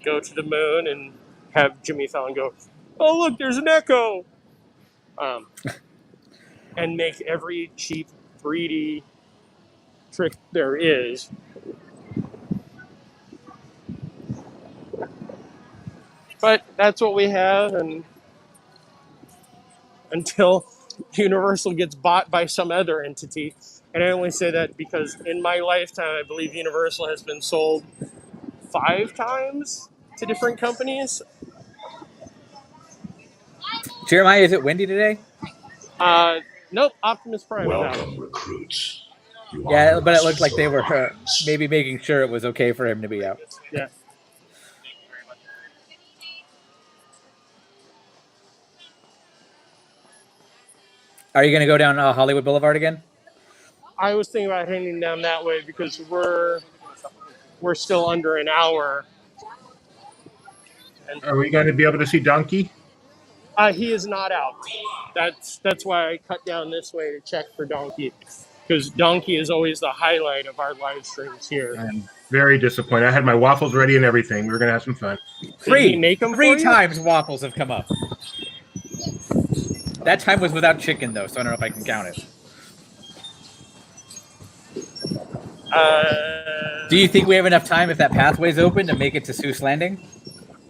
go to the moon and have Jimmy Fallon go, "Oh look, there's an echo," and make every cheap 3D trick there is. But that's what we have, and until Universal gets bought by some other entity. And I only say that because in my lifetime, I believe Universal has been sold 5 times to different companies. Jeremiah, is it windy today? Nope, Optimus Prime. Welcome, recruits. Yeah, but it looked like they were maybe making sure it was okay for him to be out. Yeah. Are you going to go down Hollywood Boulevard again? I was thinking about heading down that way because we're still under an hour. And Are we going to be able to see Donkey? he is not out. That's why I cut down this way to check for Donkey, because Donkey is always the highlight of our live streams here. I'm very disappointed. I had my waffles ready and everything. We were going to have some fun. Did he make them Three for you? times waffles have come up. That time was without chicken, though, so I don't know if I can count it. Do you think we have enough time if that pathway's open to make it to Seuss Landing?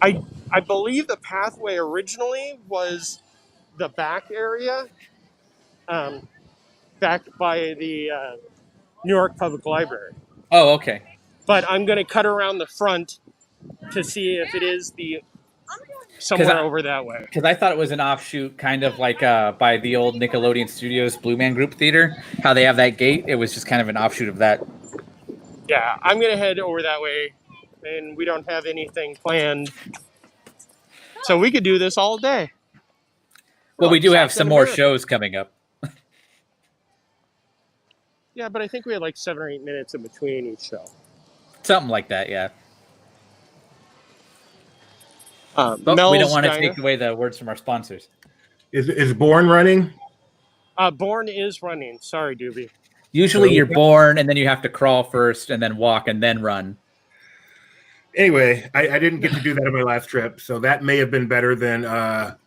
I believe the pathway originally was the back area, back by the New York Public Library. Oh, okay. But I'm going to cut around the front to see if it is somewhere over that way. Because I thought it was an offshoot, kind of like by the old Nickelodeon Studios Blue Man Group Theater, how they have that gate. It was just kind of an offshoot of that. Yeah, I'm going to head over that way, and we don't have anything planned. So we could do this all day. Well, we do have some more shows coming up. Yeah, but I think we had like 7 or 8 minutes in between each show. Something like that, yeah. But Mel's we don't want to Diner. take away the words from our sponsors. Is Bourne running? Bourne is running. Sorry, Doobie. Usually you're born, and then you have to crawl first, and then walk, and then run. Anyway, I didn't get to do that on my last trip, so that may have been better than the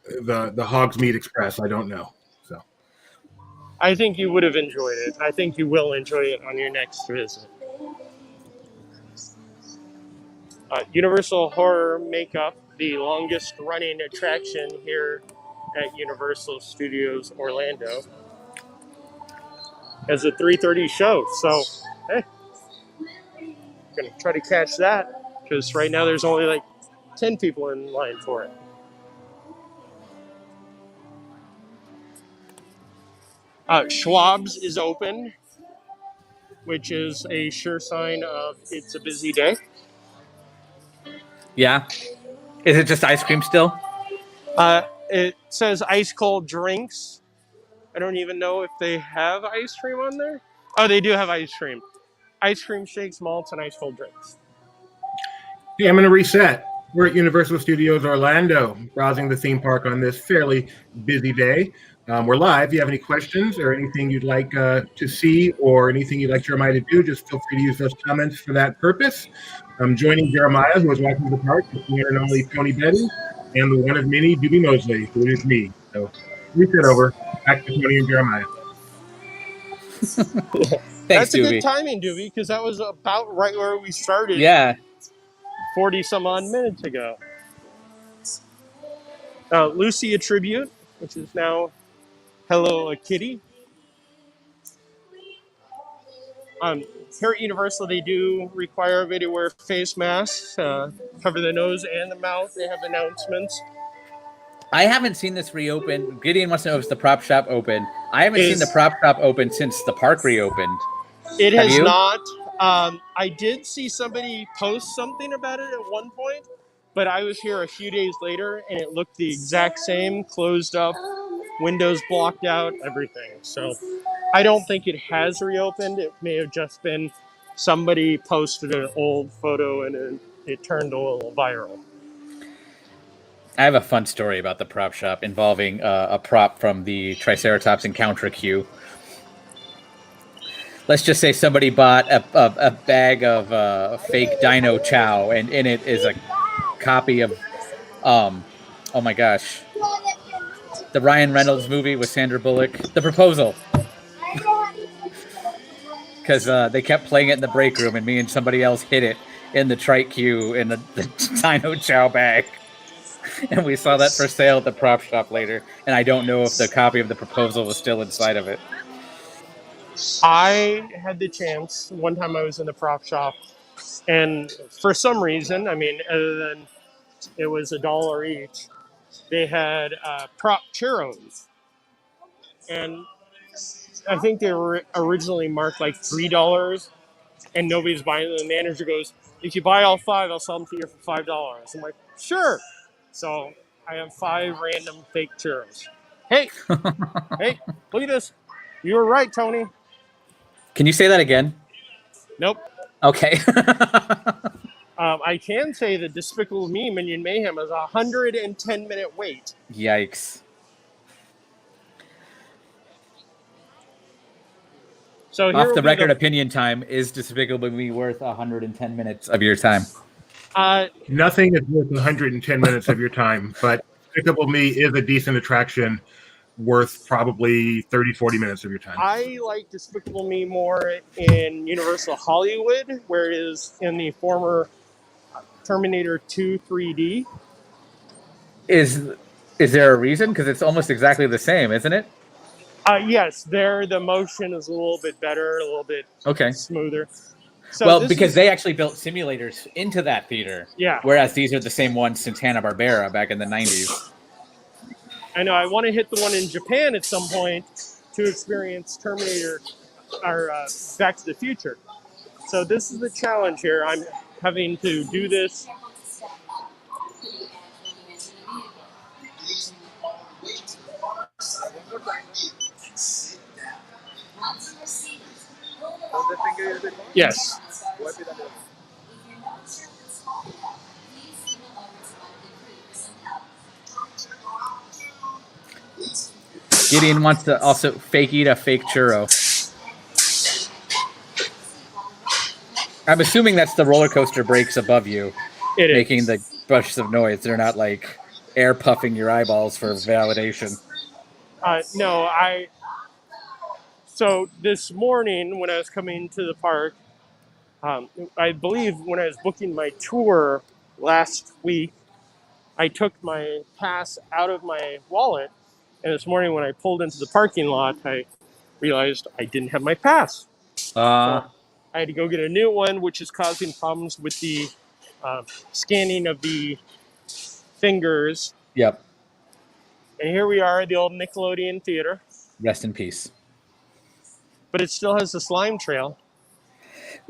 Hogsmeade Express. I don't know. So I think you would have enjoyed it. I think you will enjoy it on your next visit. Universal Horror Makeup, the longest running attraction here at Universal Studios Orlando, has a 3:30 show. So, hey, gonna try to catch that, because right now there's only like 10 people in line for it. Schwab's is open, which is a sure sign of it's a busy day. Yeah. Is it just ice cream still? It says ice cold drinks. I don't even know if they have ice cream on there. Oh, they do have ice cream. Ice cream shakes, malts, and ice cold drinks. hey, I'm going to reset. We're at Universal Studios Orlando, browsing the theme park on this fairly busy day. We're live. If you have any questions or anything you'd like to see or anything you'd like Jeremiah to do, just feel free to use those comments for that purpose. I'm joining Jeremiah, who is watching the park, with the one and only Tony Betty, and the one of many, Doobie Mosley, who is me. So reset over. Back to Tony and Jeremiah. Thanks, That's a Doobie. good timing, Doobie, because that was about right where we started. Yeah. 40 some odd minutes ago. Lucy a Tribute, which is now Hello a Kitty. Here at Universal, they do require everybody to wear face masks, cover the nose and the mouth. They have announcements. I haven't seen this reopen. Gideon wants to know if the prop shop open. I haven't seen Is- the prop shop open since the park reopened. It Have has you? not. I did see somebody post something about it at one point, but I was here a few days later and it looked the exact same, closed up, windows blocked out, everything. So I don't think it has reopened. It may have just been somebody posted an old photo and it turned a little viral. I have a fun story about the prop shop involving a prop from the Triceratops Encounter queue. Let's just say somebody bought a bag of fake Dino Chow, and in it is a copy of, oh my gosh, the Ryan Reynolds movie with Sandra Bullock, The Proposal. Because they kept playing it in the break room, and me and somebody else hid it in the trike queue in the Dino Chow bag. And we saw that for sale at the prop shop later. And I don't know if the copy of The Proposal was still inside of it. I had the chance one time I was in the prop shop, and for some reason, I mean, other than it was $1 each, they had prop churros, and I think they were originally marked like $3, and nobody's buying them. The manager goes, "If you buy all 5, I'll sell them to you for $5." I'm like, "Sure." So I have 5 random fake churros. Hey, hey, look at this. You were right, Tony. Can you say that again? Nope. Okay. I can say that Despicable Me Minion Mayhem is a 110-minute wait. Yikes. So here Off will the be record opinion time, is Despicable Me worth 110 minutes of your time? Nothing is worth 110 minutes of your time, but Despicable Me is a decent attraction worth probably 30, 40 minutes of your time. I like Despicable Me more in Universal Hollywood, where it is in the former Terminator 2 3D. Is there a reason? Because it's almost exactly the same, isn't it? Yes, there the motion is a little bit better, a little bit smoother. So well, because they actually built simulators into that theater. Yeah. Whereas these are the same ones since Hanna-Barbera back in the 90s. I know I want to hit the one in Japan at some point to experience Terminator or Back to the Future. So this is the challenge here. I'm having to do this. Yes. Gideon wants to also fake eat a fake churro. I'm assuming that's the roller coaster brakes above you, making the bursts of noise. They're not like air puffing your eyeballs for validation. No, So this morning when I was coming to the park, I believe when I was booking my tour last week, I took my pass out of my wallet. And this morning when I pulled into the parking lot, I realized I didn't have my pass. So I had to go get a new one, which is causing problems with the scanning of the fingers. Yep. And here we are at the old Nickelodeon Theater. Rest in peace. But it still has the slime trail.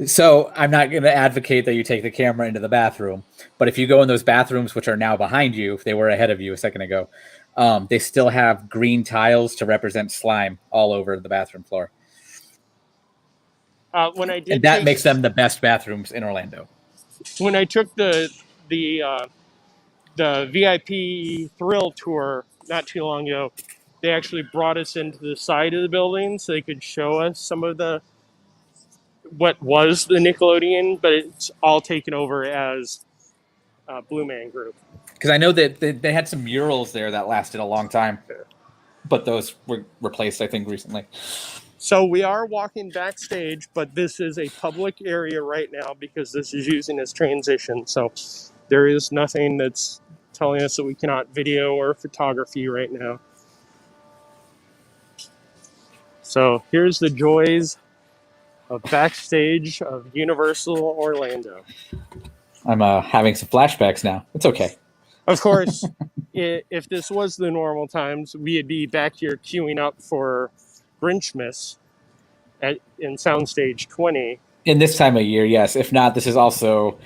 So I'm not going to advocate that you take the camera into the bathroom, but if you go in those bathrooms, which are now behind you, they were ahead of you a second ago, they still have green tiles to represent slime all over the bathroom floor. When I did, and that makes them the best bathrooms in Orlando. When I took the VIP thrill tour not too long ago, they actually brought us into the side of the building so they could show us some of what was the Nickelodeon, but it's all taken over as Blue Man Group. Because I know that they had some murals there that lasted a long time, but those were replaced, I think, recently. So we are walking backstage, but this is a public area right now because this is using as transition. So there is nothing that's telling us that we cannot video or photography right now. So here's the joys of backstage of Universal Orlando. I'm having some flashbacks now. It's okay. Of course, if this was the normal times, we'd be back here queuing up for Grinchmas in Soundstage 20. In this time of year, yes. If not, this is also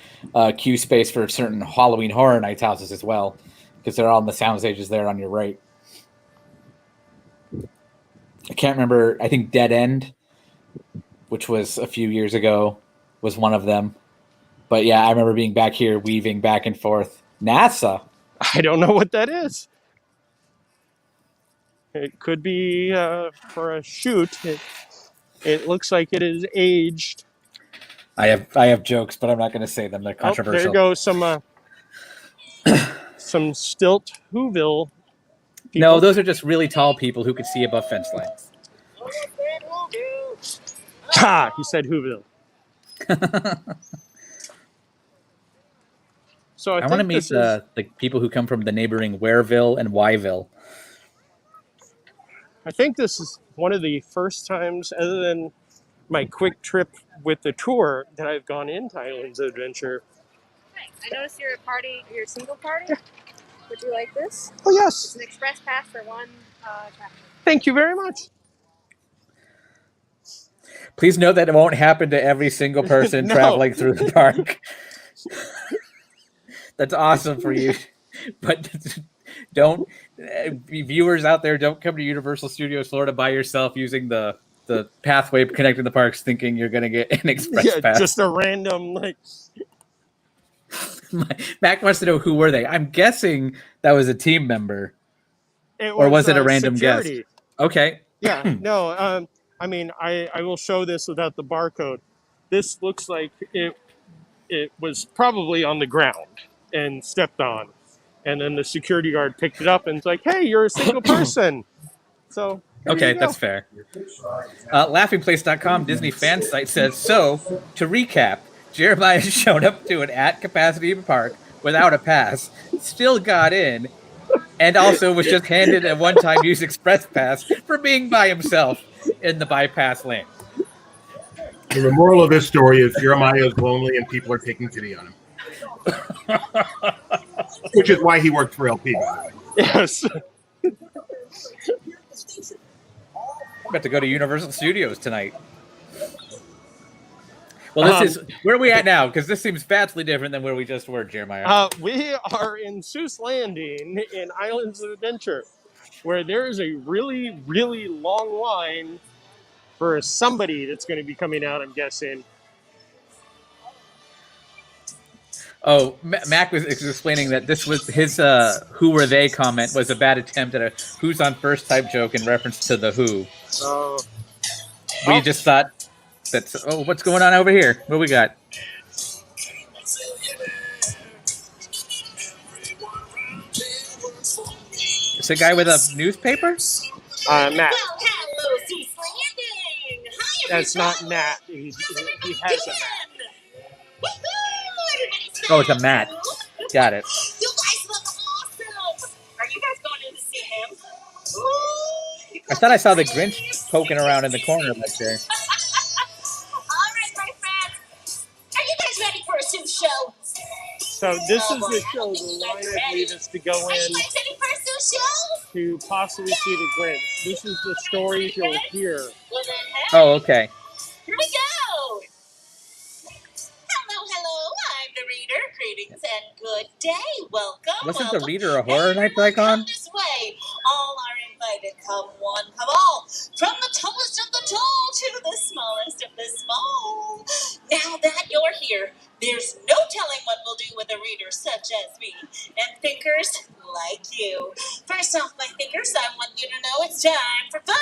queue space for certain Halloween Horror Nights houses as well, because they're all in the sound stages there on your right. I can't remember. I think Dead End, which was a few years ago, was one of them. But yeah, I remember being back here weaving back and forth. NASA? I don't know what that is. It could be for a shoot. It looks like it is aged. I have jokes, but I'm not going to say them. They're controversial. There goes some stilt Whoville people. No, those are just really tall people who could see above fence lines. Ha! He said Whoville. So I want to meet the people who come from the neighboring Wareville and Yville. I think this is one of the first times, other than my quick trip with the tour, that I've gone into Islands of Adventure. Nice. I noticed you're a single party. Would you like this? Oh, yes. It's an express pass for one chapter. Thank you very much. Please note that it won't happen to every single person No. traveling through the park. That's awesome for you. But don't, viewers out there, don't come to Universal Studios Florida by yourself using the pathway connecting the parks thinking you're going to get an express pass. Just a random, Mac wants to know who were they. I'm guessing that was a team member. Or was it a random security guest? Okay. Yeah, no, I mean, I will show this without the barcode. This looks like it was probably on the ground and stepped on. And then the security guard picked it up and it's like, hey, you're a single person. So, okay, that's fair. Laughingplace.com Disney fan site says, so, to recap, Jeremiah showed up to an at-capacity park without a pass, still got in, and also was just handed a one-time use express pass for being by himself in the bypass lane. The moral of this story is Jeremiah is lonely and people are taking pity on him. Which is why he worked for LP. Yes. I'm about to go to Universal Studios tonight. Well, this is where are we at now? Because this seems vastly different than where we just were, Jeremiah. We are in Seuss Landing in Islands of Adventure, where there is a really, really long line for somebody that's going to be coming out, I'm guessing. Oh, Mac was explaining that this was his "Who were they?" comment was a bad attempt at a "Who's on first" type joke in reference to the Who. We just thought that's what's going on over here? What we got? It's a guy with a newspaper. Matt. Hello, Seuss Landing. Hi, That's not Matt. He has a Matt. Oh, it's a Matt. Got it. You guys look awesome. Are you guys going in to see him? I thought I saw the Grinch poking around in the corner back there. All right, my friends. Are you guys ready for a Seuss show? So this is the show. The line, I believe, is to go Are you in guys ready for a Seuss show? to possibly see the Grinch. This is the stories you'll hear. Well, then, hey, Oh, okay. here we go. Hello, I'm the reader. Greetings and good day. Welcome. Wasn't the welcome. reader a Horror Nights icon? Come this way. All are invited. Come one, come all. From the tallest of the tall to the smallest of the small. Now that you're here, there's no telling what we'll do with a reader such as me and thinkers like you. First off, my thinkers, I want you to know it's time for fun.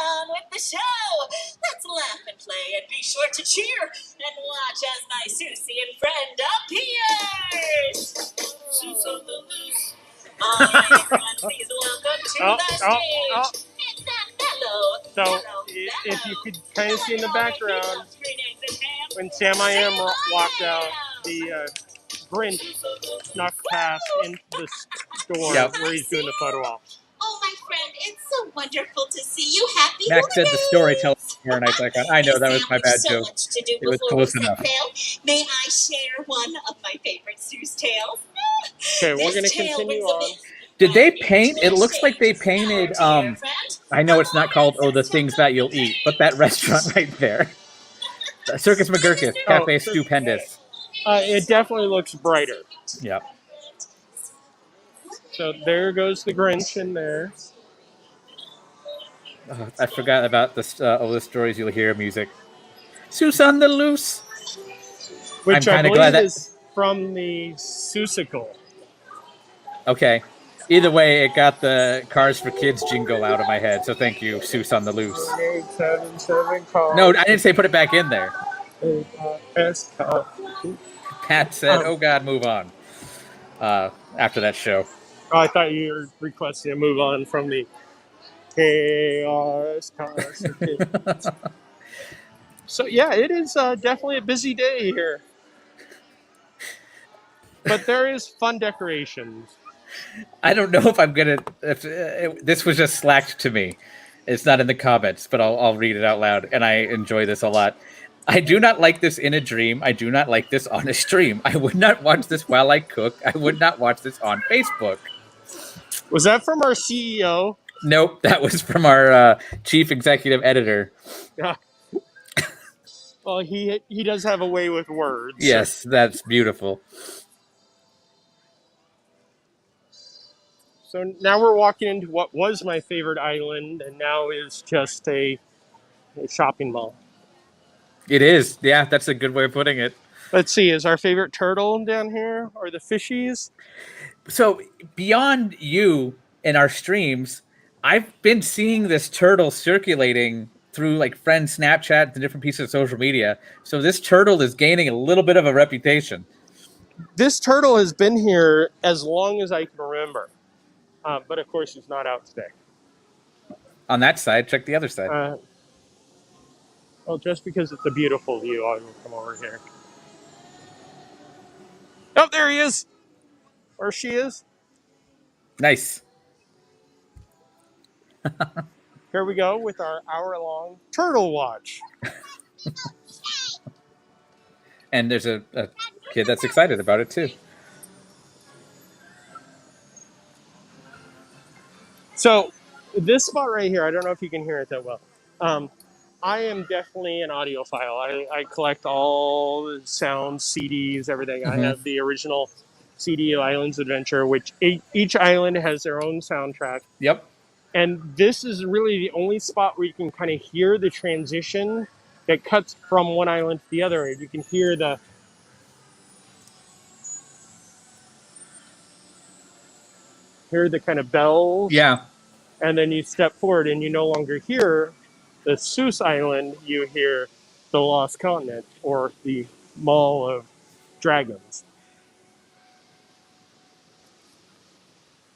On with the show. Let's laugh and play and be sure to cheer and watch as my Susie friend appears. All right, everyone, please welcome to the stage. It's that fellow. So, if you could kind of see in the background, when Sam I Am walked out, the Grinch snuck past into the store where he's doing the photo op. Oh, my friend, it's so wonderful to see you. Happy Mac said the storyteller. Fahrenheit icon. I know that was my bad so joke. much to do It was before close we set enough. sail. May I share one of my favorite Seuss tales? Okay, we're This going to tale continue brings a on. myth Did they back paint? into It our looks like they stage. painted. Our dear friend, I know it's the not called "Oh, the Lawrence Things That You'll Eat," but that restaurant right there, Circus McGurkus Oh, Cafe so, Stupendous. it definitely looks brighter. Yep. So there goes the Grinch in there. Oh, I forgot about this. Oh, the stories you'll hear music. Seuss on the loose. Which I'm I kind of glad believe that. is from the Seussical. Okay. Either way, it got the Cars for Kids jingle out of my head. So thank you, Seuss on the loose. 877 No, cars. I didn't say put it back in there. S-car. Pat said, "Oh God, move on." After that show. Oh, I thought you were requesting to move on from the KRS cars. So yeah, it is definitely a busy day here. But there is fun decorations. I don't know if I'm gonna. If this was just slacked to me, it's not in the comments, but I'll read it out loud, and I enjoy this a lot. I do not like this in a dream. I do not like this on a stream. I would not watch this while I cook. I would not watch this on Facebook. Was that from our CEO? Nope, that was from our chief executive editor. Yeah. Well, he does have a way with words. Yes, that's beautiful. So now we're walking into what was my favorite island and now is just a shopping mall. It is. Yeah, that's a good way of putting it. Let's see, is our favorite turtle down here or the fishies? So beyond you and our streams, I've been seeing this turtle circulating through like friends' Snapchat and different pieces of social media. So this turtle is gaining a little bit of a reputation. This turtle has been here as long as I can remember. But of course, he's not out today. On that side, check the other side. Well, just because it's a beautiful view, I will come over here. Oh, there he is! Or she is. Nice. Here we go with our hour-long turtle watch. And there's a kid that's excited about it too. So this spot right here, I don't know if you can hear it that well. I am definitely an audiophile. I collect all the sounds, CDs, everything. Mm-hmm. I have the original CD of Islands Adventure, which each island has their own soundtrack. Yep. And this is really the only spot where you can kind of hear the transition that cuts from one island to the other. You can hear the kind of bells. Yeah. And then you step forward and you no longer hear the Seuss Island, you hear the Lost Continent or the Mall of Dragons.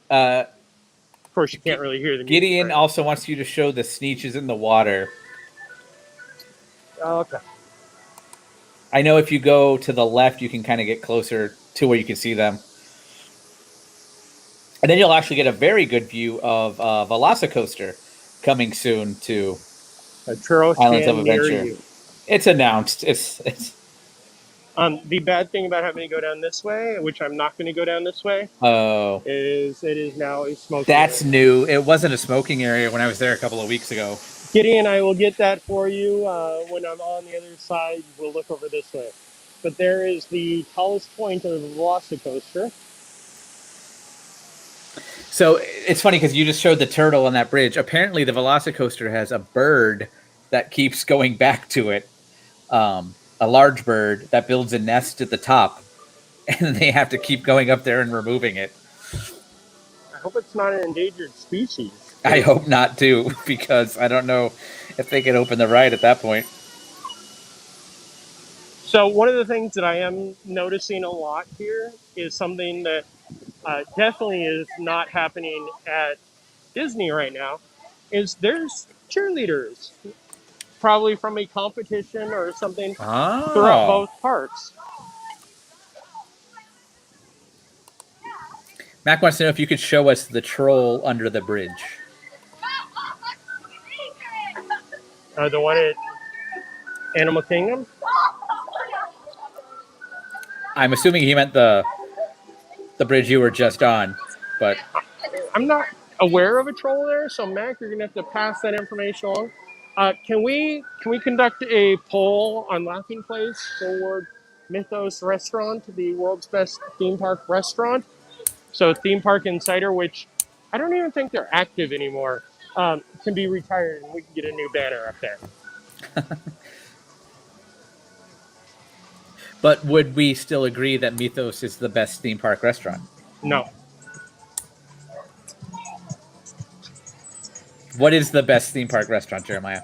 Of course, you can't really hear the music. Gideon right? also wants you to show the Sneetches in the water. Oh, okay. I know if you go to the left, you can kind of get closer to where you can see them. And then you'll actually get a very good view of Veloci Coaster coming soon to A churro Islands stand of near Adventure. you. It's announced. It's The bad thing about having to go down this way, which I'm not going to go down this way, oh, is it is now a smoking that's area. new. It wasn't a smoking area when I was there a couple of weeks ago. Gideon, I will get that for you when I'm on the other side. We'll look over this way. But there is the tallest point of the Veloci Coaster. So it's funny because you just showed the turtle on that bridge. Apparently, the Veloci Coaster has a bird that keeps going back to it. A large bird that builds a nest at the top, and they have to keep going up there and removing it. I hope it's not an endangered species. I hope not too, because I don't know if they can open the ride at that point. So one of the things that I am noticing a lot here is something that definitely is not happening at Disney right now, is there's cheerleaders, probably from a competition or something throughout both parks. Mac wants to know if you could show us the troll under the bridge. The one at Animal Kingdom? I'm assuming he meant the bridge you were just on, but I'm not aware of a troll there, so Mac, you're gonna have to pass that information along. Can we conduct a poll on Laughing Place for Mythos Restaurant, the world's best theme park restaurant? So Theme Park Insider, which I don't even think they're active anymore, can be retired, and we can get a new banner up there. but would we still agree that Mythos is the best theme park restaurant? No. What is the best theme park restaurant, Jeremiah?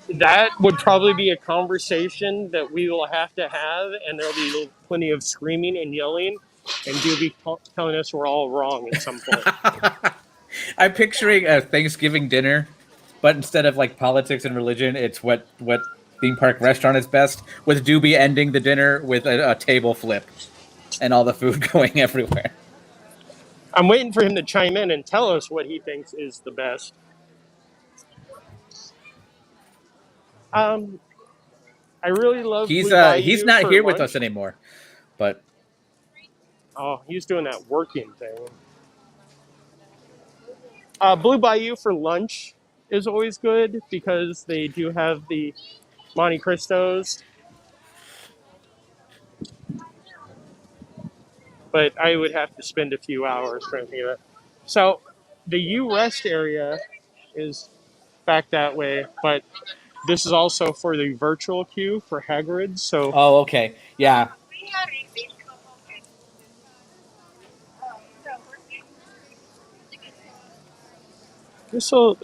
That would probably be a conversation that we will have to have, and there'll be plenty of screaming and yelling, and you'll be telling us we're all wrong at some point. I'm picturing a Thanksgiving dinner, but instead of like politics and religion, it's what theme park restaurant is best, with Doobie ending the dinner with a table flip and all the food going everywhere. I'm waiting for him to chime in and tell us what he thinks is the best. I really love. He's Blue Bayou he's not for here with lunch. us anymore, but Oh, he's doing that working thing. Blue Bayou for lunch is always good because they do have the Monte Cristos. But I would have to spend a few hours trying to think of it. So the U Rest area is back that way, but this is also for the virtual queue for Hagrid. So oh, okay, yeah. So,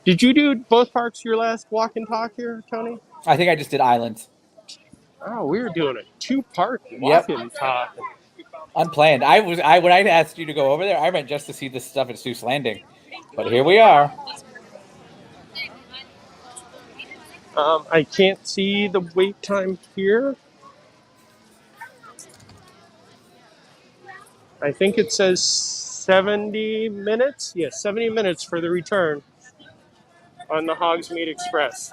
did you do both parks your last walk and talk here, Tony? I think I just did Islands. Oh, we were doing a 2-part walk and talk. Unplanned. When I asked you to go over there, I meant just to see this stuff at Seuss Landing. But here we are. I can't see the wait time here. I think it says 70 minutes. Yes, 70 minutes for the return on the Hogsmeade Express.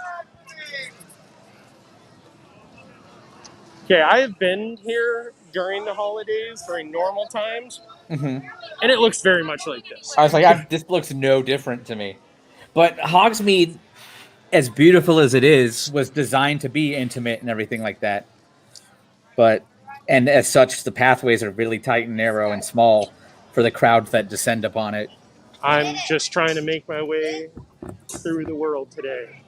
Okay, I have been here during the holidays, during normal times, Mm-hmm. and it looks very much like this. I was like, this looks no different to me. But Hogsmeade, as beautiful as it is, was designed to be intimate and everything like that. And as such, the pathways are really tight and narrow and small for the crowds that descend upon it. I'm just trying to make my way through the world today.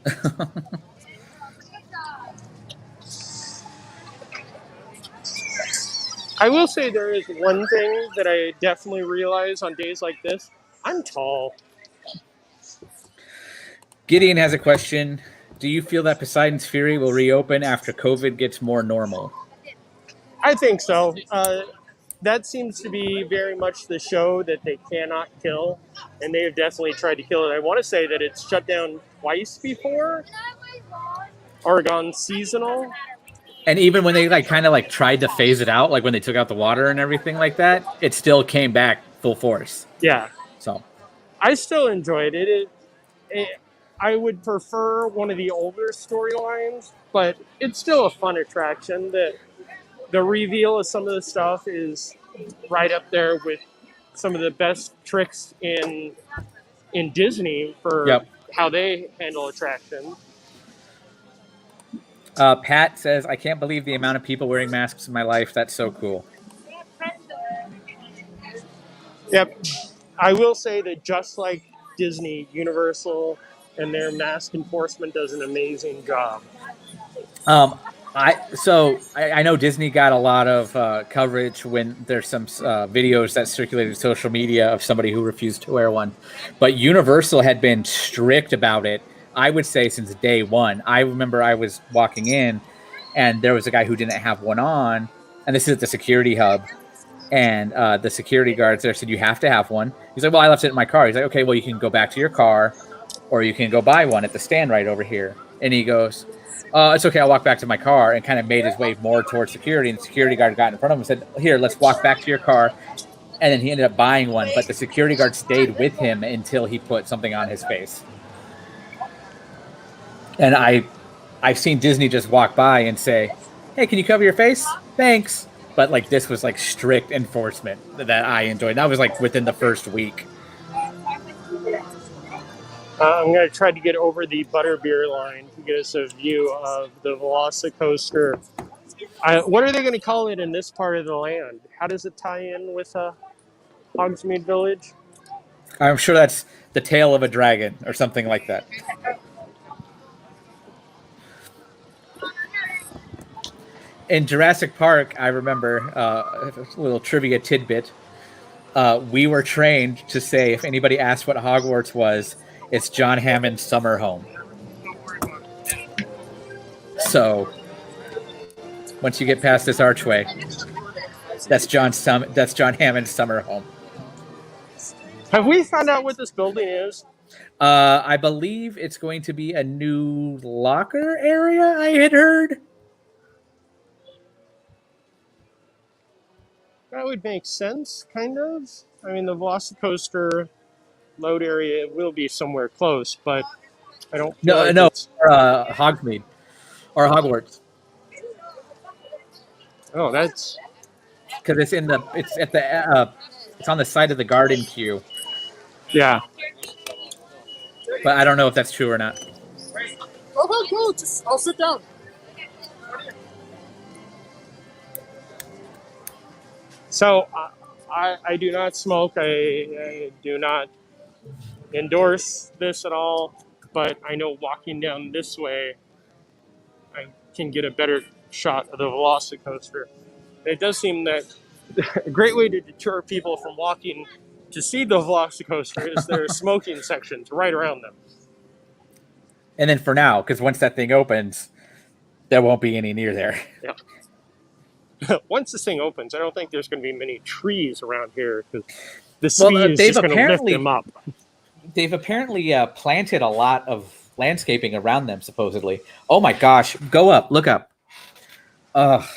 I will say there is one thing that I definitely realize on days like this. I'm tall. Gideon has a question. Do you feel that Poseidon's Fury will reopen after COVID gets more normal? I think so. That seems to be very much the show that they cannot kill, and they have definitely tried to kill it. I want to say that it's shut down twice before, or gone seasonal. And even when they tried to phase it out, like when they took out the water and everything like that, it still came back full force. Yeah. So I still enjoyed it. I would prefer one of the older storylines, but it's still a fun attraction. The reveal of some of the stuff is right up there with some of the best tricks in Disney for how they handle attractions. Pat says, I can't believe the amount of people wearing masks in my life. That's so cool. Yep. I will say that just like Disney, Universal, and their mask enforcement does an amazing job. I know Disney got a lot of coverage when there's some videos that circulated social media of somebody who refused to wear one, but Universal had been strict about it, I would say, since day one. I remember I was walking in and there was a guy who didn't have one on, and this is at the security hub, and the security guards there said, you have to have one. He's like, well, I left it in my car. He's like, okay, well, you can go back to your car or you can go buy one at the stand right over here. And he goes, it's okay, I'll walk back to my car, and kind of made his way more towards security. And the security guard got in front of him and said, here, let's walk back to your car. and then he ended up buying one, but the security guard stayed with him until he put something on his face. And I've seen Disney just walk by and say, "Hey, can you cover your face? Thanks." But like this was like strict enforcement that I enjoyed. That was like within the first week. I'm going to try to get over the butterbeer line to get us a view of the Veloci Coaster. What are they going to call it in this part of the land? How does it tie in with Hogsmeade Village? I'm sure that's the tail of a dragon or something like that. In Jurassic Park, I remember a little trivia tidbit. We were trained to say if anybody asked what Hogwarts was, it's John Hammond's summer home. So once you get past this archway, that's John Hammond's summer home. Have we found out what this building is? I believe it's going to be a new locker area, I had heard. That would make sense, kind of. I mean, the Veloci Coaster load area will be somewhere close, but I don't feel like it's... Hogsmeade or Hogwarts. Oh, that's... Because it's on the side of the garden queue. Yeah. But I don't know if that's true or not. Oh, I'll sit down. So, I do not smoke. I do not endorse this at all. But I know walking down this way, I can get a better shot of the Veloci Coaster. It does seem that a great way to deter people from walking to see the Veloci Coaster is there are smoking sections right around them. And then for now, because once that thing opens, there won't be any near there. Yeah. Once this thing opens, I don't think there's going to be many trees around here because the speed is just going to lift them up. They've apparently planted a lot of landscaping around them, supposedly. Oh my gosh. Go up. Look up. That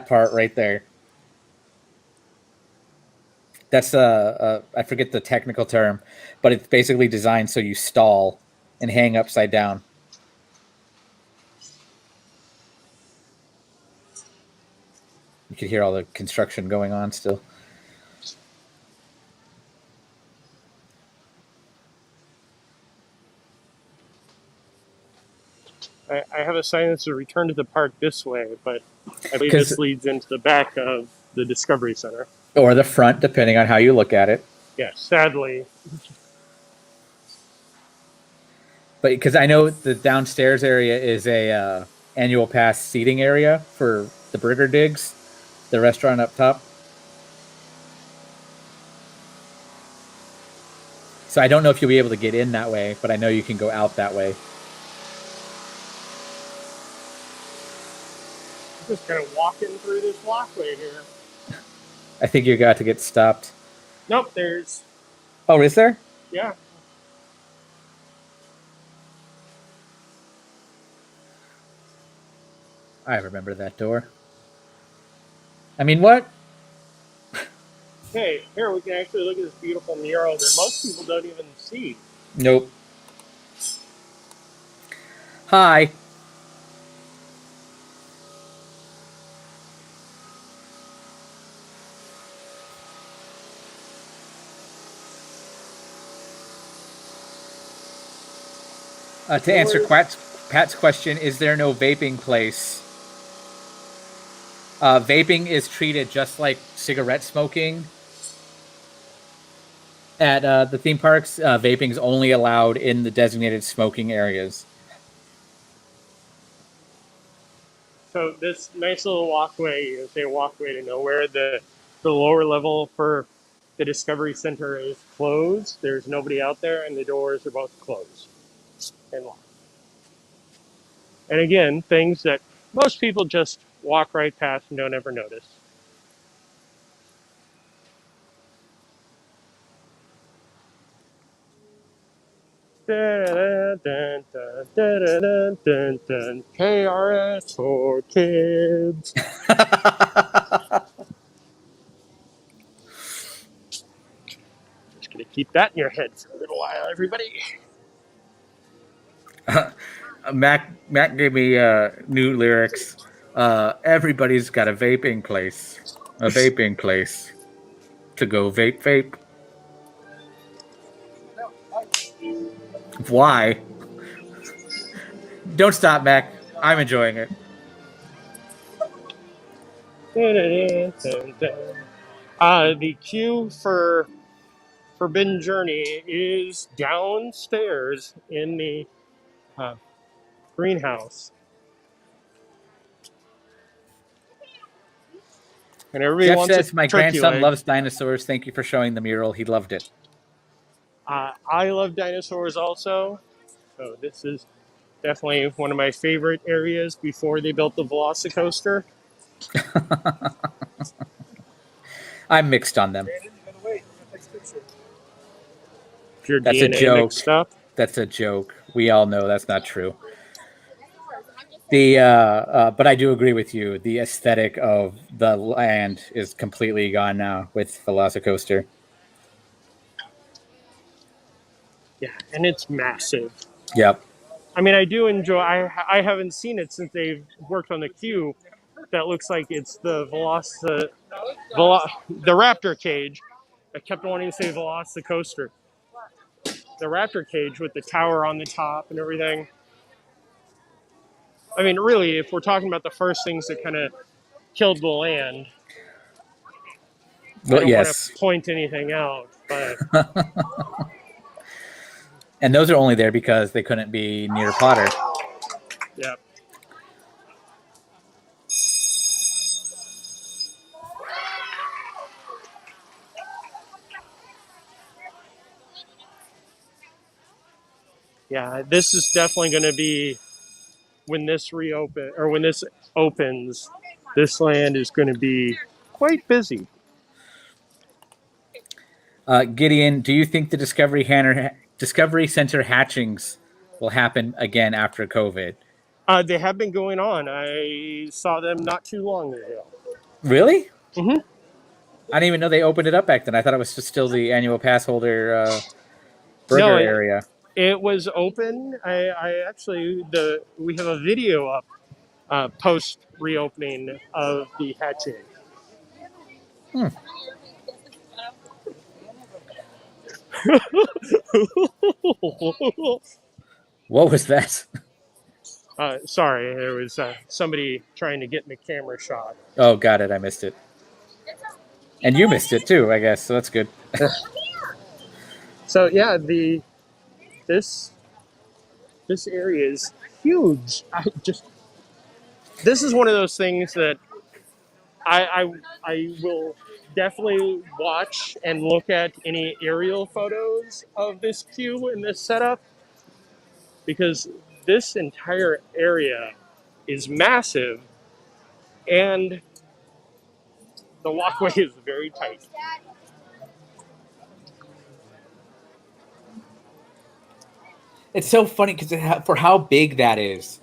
part right there. That's, I forget the technical term, but it's basically designed so you stall and hang upside down. You could hear all the construction going on still. I have a sign that says return to the park this way, but I believe this leads into the back of the Discovery Center. Or the front, depending on how you look at it. Yeah, sadly. But because I know the downstairs area is a annual pass seating area for the Burger Digs, the restaurant up top. So I don't know if you'll be able to get in that way, but I know you can go out that way. Just kind of walking through this walkway here. I think you got to get stopped. Nope, there's... Oh, is there? Yeah. I remember that door. I mean, what? Hey, here we can actually look at this beautiful mural that most people don't even see. Nope. Hi. To answer Pat's question, is there no vaping place? Vaping is treated just like cigarette smoking. At the theme parks, vaping is only allowed in the designated smoking areas. So this nice little walkway is a walkway to nowhere. The lower level for the Discovery Center is closed. There's nobody out there, and the doors are both closed and locked. And again, things that most people just walk right past and don't ever notice. KRS for kids. Keep that in your head for a little while, everybody. Mac gave me new lyrics. Everybody's got a vaping place to go vape. Why? Don't stop, Mac. I'm enjoying it. The queue for Forbidden Journey is downstairs in the greenhouse. And everybody Jeff wants says, a my turkey grandson leg. loves dinosaurs. Thank you for showing the mural. He loved it. I love dinosaurs also. So this is definitely one of my favorite areas before they built the Veloci Coaster. I'm mixed on them. If your That's a DNA joke. mixed up. That's a joke. We all know that's not true. But I do agree with you. The aesthetic of the land is completely gone now with Veloci Coaster. Yeah, and it's massive. Yep. I mean, I do enjoy. I haven't seen it since they've worked on the queue. That looks like it's the the Raptor cage. I kept wanting to say Veloci Coaster. The Raptor cage with the tower on the top and everything. I mean, really, if we're talking about the first things that kind of killed the land, I Well, don't want yes. to point anything out, but And those are only there because they couldn't be near Potter. yeah. Yeah, this is definitely going to be when this opens, this land is going to be quite busy. Gideon, do you think the Discovery Center hatchings will happen again after COVID? They have been going on. I saw them not too long ago. Really? Mm-hmm. I didn't even know they opened it up back then. I thought it was just still the annual pass holder burger area. It was open. I actually we have a video up post reopening of the hatching. What was that? Sorry, there was somebody trying to get in the camera shot. Oh, got it. I missed it. And you missed it too, I guess. So that's good. So yeah, this area is huge. This is one of those things that I will definitely watch and look at any aerial photos of this queue and this setup, because this entire area is massive and the walkway is very tight. It's so funny because for how big that is,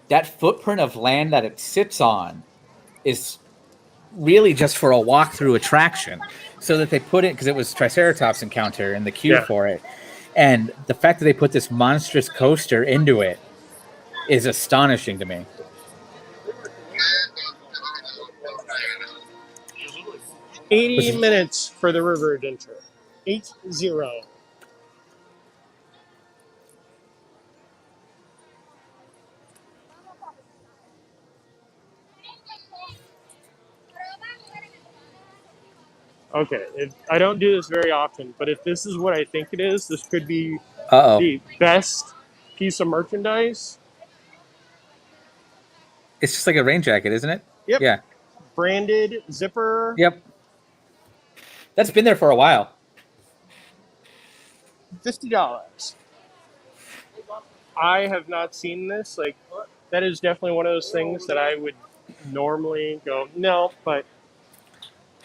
that footprint of land that it sits on is really just for a walkthrough attraction. So that they put it, because it was Triceratops encounter in the queue for it. And the fact that they put this monstrous coaster into it is astonishing to me. $80 minutes for the river adventure. 80. Okay, I don't do this very often, but if this is what I think it is, this could be the best piece of merchandise. It's just like a rain jacket, isn't it? Yep. Yeah. Branded zipper. Yep. That's been there for a while. $50. I have not seen this. Like, that is definitely one of those things that I would normally go, no, but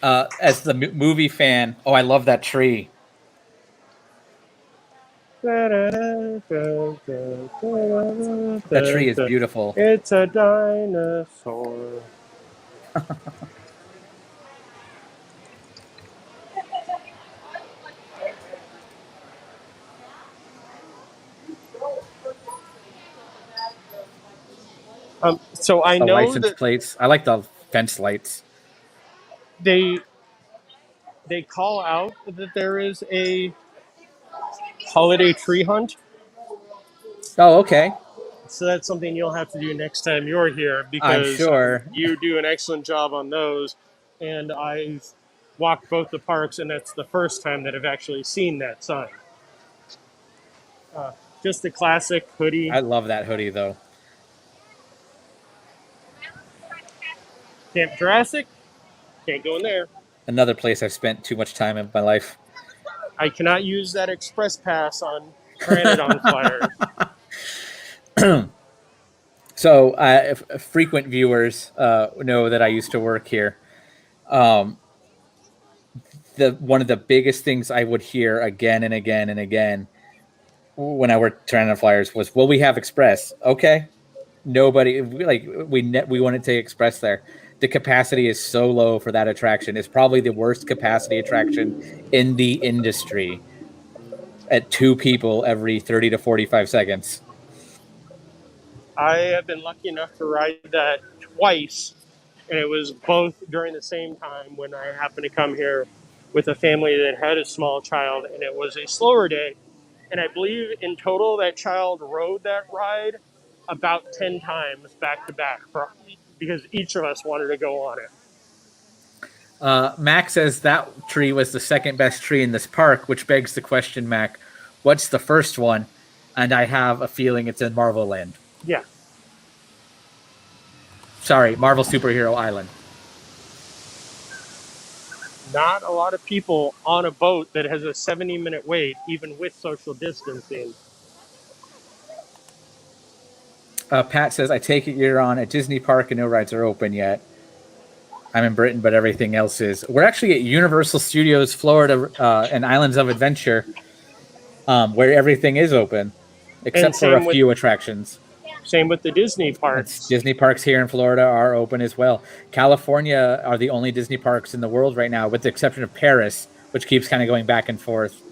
as the movie fan, I love that tree. That tree is beautiful. It's a dinosaur. So I The know license that plates. I like the fence lights. they call out that there is a holiday tree hunt. Oh, okay. So that's something you'll have to do next time you're here I'm because sure. you do an excellent job on those. And I've walked both the parks, and that's the first time that I've actually seen that sign. Just a classic hoodie. I love that hoodie though. Camp Jurassic, can't go in there. Another place I've spent too much time in my life. I cannot use that express pass on Pteranodon flyers. So, frequent viewers know that I used to work here. Um, one of the biggest things I would hear again and again and again when I worked Toronto Flyers was, "Well, we have Express." Okay, nobody we want to take Express there. The capacity is so low for that attraction. It's probably the worst capacity attraction in the industry. At 2 people every 30 to 45 seconds. I have been lucky enough to ride that twice, and it was both during the same time when I happened to come here with a family that had a small child, and it was a slower day. And I believe in total that child rode that ride about 10 times back to back because each of us wanted to go on it. Mac says that tree was the second best tree in this park, which begs the question, Mac, what's the first one? And I have a feeling it's in Marvel Land. Yeah. Sorry, Marvel Superhero Island. Not a lot of people on a boat that has a 70-minute wait, even with social distancing. Pat says, I take it you're on a Disney park and no rides are open yet. I'm in Britain, but everything else is. We're actually at Universal Studios Florida and Islands of Adventure, where everything is open, except for a few attractions. Same with the Disney parks. Disney parks here in Florida are open as well. California are the only Disney parks in the world right now, with the exception of Paris, which keeps kind of going back and forth,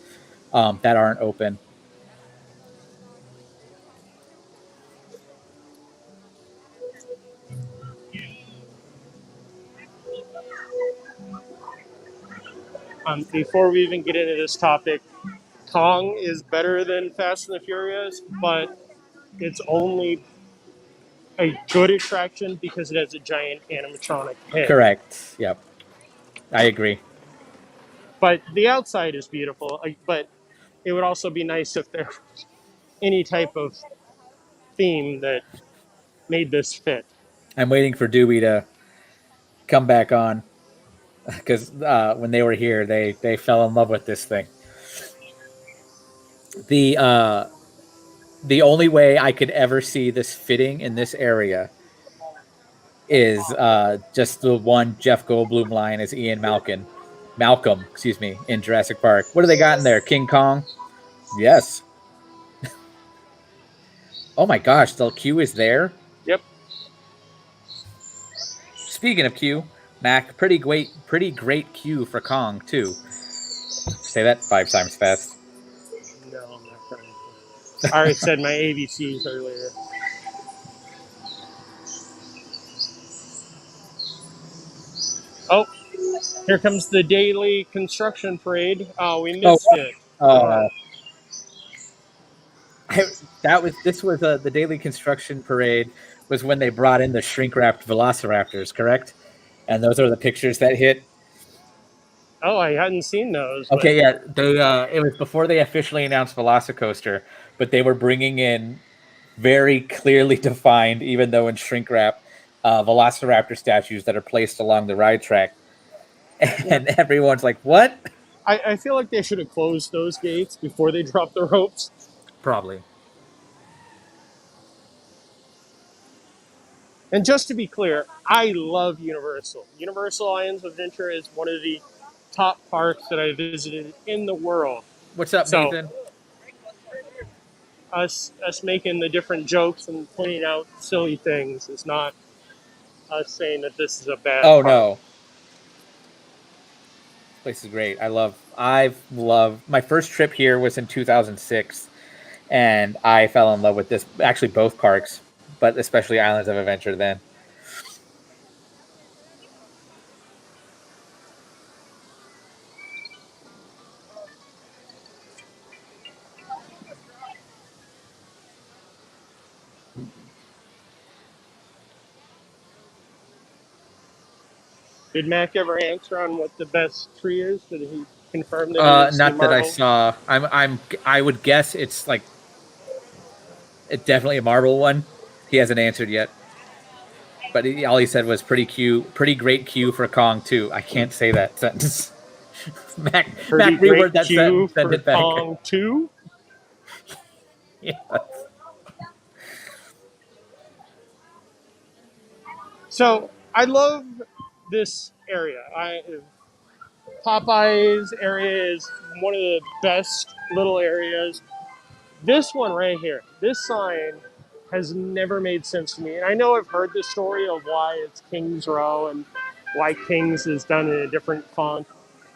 that aren't open. Before we even get into this topic, Kong is better than Fast and the Furious, but it's only a good attraction because it has a giant animatronic head. Correct. Yep. I agree. But the outside is beautiful. But it would also be nice if there was any type of theme that made this fit. I'm waiting for Doobie to come back on because when they were here, they fell in love with this thing. The only way I could ever see this fitting in this area is just the one Jeff Goldblum line as Ian Malcolm, in Jurassic Park. What do they got in there? King Kong? Yes. Oh my gosh, the Q is there? Yep. Speaking of Q, Mac, pretty great Q for Kong too. Say that 5 times fast. No, I'm not trying to. I already said my ABCs earlier. Oh, here comes the daily construction parade. We missed it. This was the daily construction parade was when they brought in the shrink wrapped velociraptors, correct? And those are the pictures that hit. Oh, I hadn't seen those. Okay, yeah, it was before they officially announced Veloci Coaster, but they were bringing in very clearly defined, even though in shrink wrap, velociraptor statues that are placed along the ride track, and everyone's like, "What?" I feel like they should have closed those gates before they dropped the ropes. Probably. And just to be clear, I love Universal. Universal Islands of Adventure is one of the top parks that I visited in the world. What's up, Nathan? Us making the different jokes and pointing out silly things is not us saying that this is a bad park. No. This place is great. I've loved my first trip here was in 2006, and I fell in love with this. Actually, both parks. but especially Islands of Adventure then. Did Mac ever answer on what the best tree is? Did he confirm that it is the Not that I marble? saw. I would guess it's like it's definitely a marble one. He hasn't answered yet. But all he said was pretty great cue for Kong too. I can't say that sentence. Mac, Pretty Mac, great reword that cue sentence. Send for it back. Kong 2. Yeah. So I love this area. Popeye's area is one of the best little areas. This one right here, this sign has never made sense to me. And I know I've heard the story of why it's King's Row and why King's is done in a different font.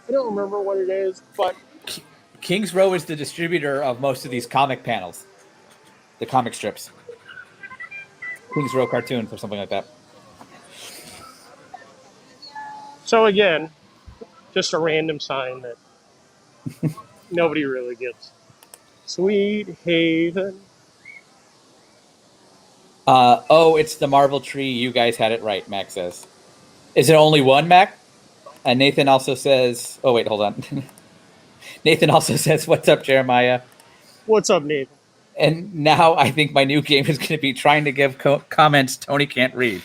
I don't remember what it is, but King's Row is the distributor of most of these comic panels, the comic strips. King's Row cartoons or something like that. so again, just a random sign that nobody really gets. Sweet Haven. It's the marble tree. You guys had it right, Mac says. Is it only one, Mac? And Nathan also says, oh, wait, hold on. Nathan also says, what's up, Jeremiah? What's up, Nathan? And now I think my new game is going to be trying to give comments Tony can't read.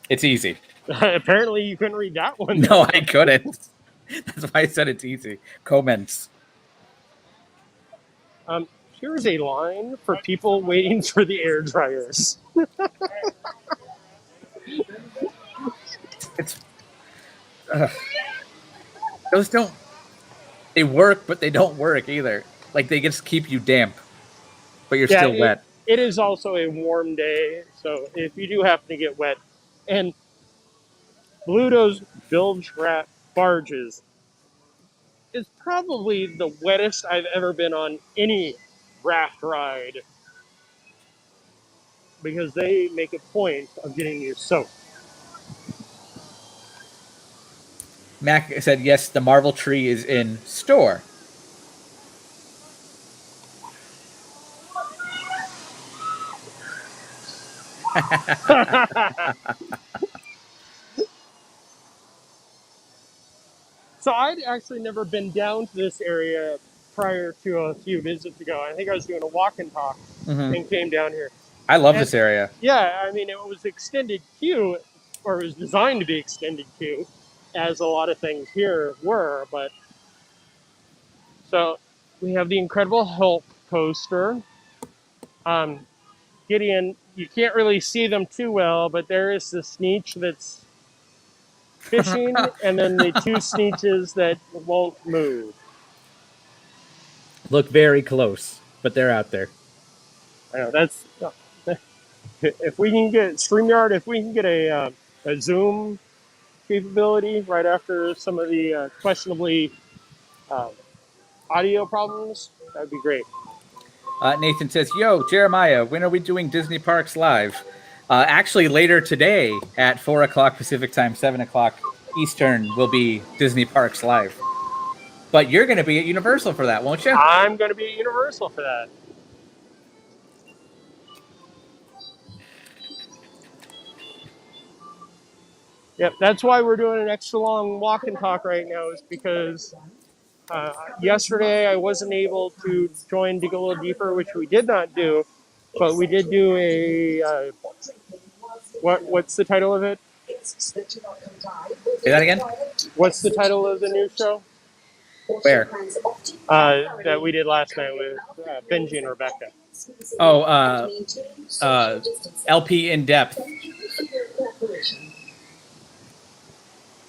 It's easy. Apparently you couldn't read that one. No, I couldn't. That's why I said it's easy. Comments. Here's a line for people waiting for the air dryers. It's those don't. They work, but they don't work either. Like they just keep you damp, but you're still wet. It is also a warm day, so if you do happen to get wet, and Bluto's bilge rat barges is probably the wettest I've ever been on any raft ride because they make a point of getting you soaked. Mac said, yes, the marble tree is in store. So I'd actually never been down to this area prior to a few visits ago. I think I was doing a walk and talk and came down here. I love this area. Yeah, I mean, it was extended queue, or it was designed to be extended queue, as a lot of things here were. But so we have the Incredible Hulk coaster. Gideon, you can't really see them too well, but there is the Sneetch that's fishing, and then the two Sneetches that won't move. Look very close, but they're out there. I know that's if we can get StreamYard, if we can get a Zoom capability right after some of the questionably audio problems, that'd be great. Nathan says, yo, Jeremiah, when are we doing Disney Parks Live? Actually, later today at 4 o'clock Pacific time, 7 o'clock Eastern will be Disney Parks Live. But you're going to be at Universal for that, won't you? I'm going to be at Universal for that. Yep, that's why we're doing an extra long walk and talk right now, is because yesterday I wasn't able to join Dig a Little Deeper, which we did not do, but we did do a what's the title of it? Say that again? What's the title of the new show? Where? That we did last night with Benji and Rebecca. Oh, LP In Depth.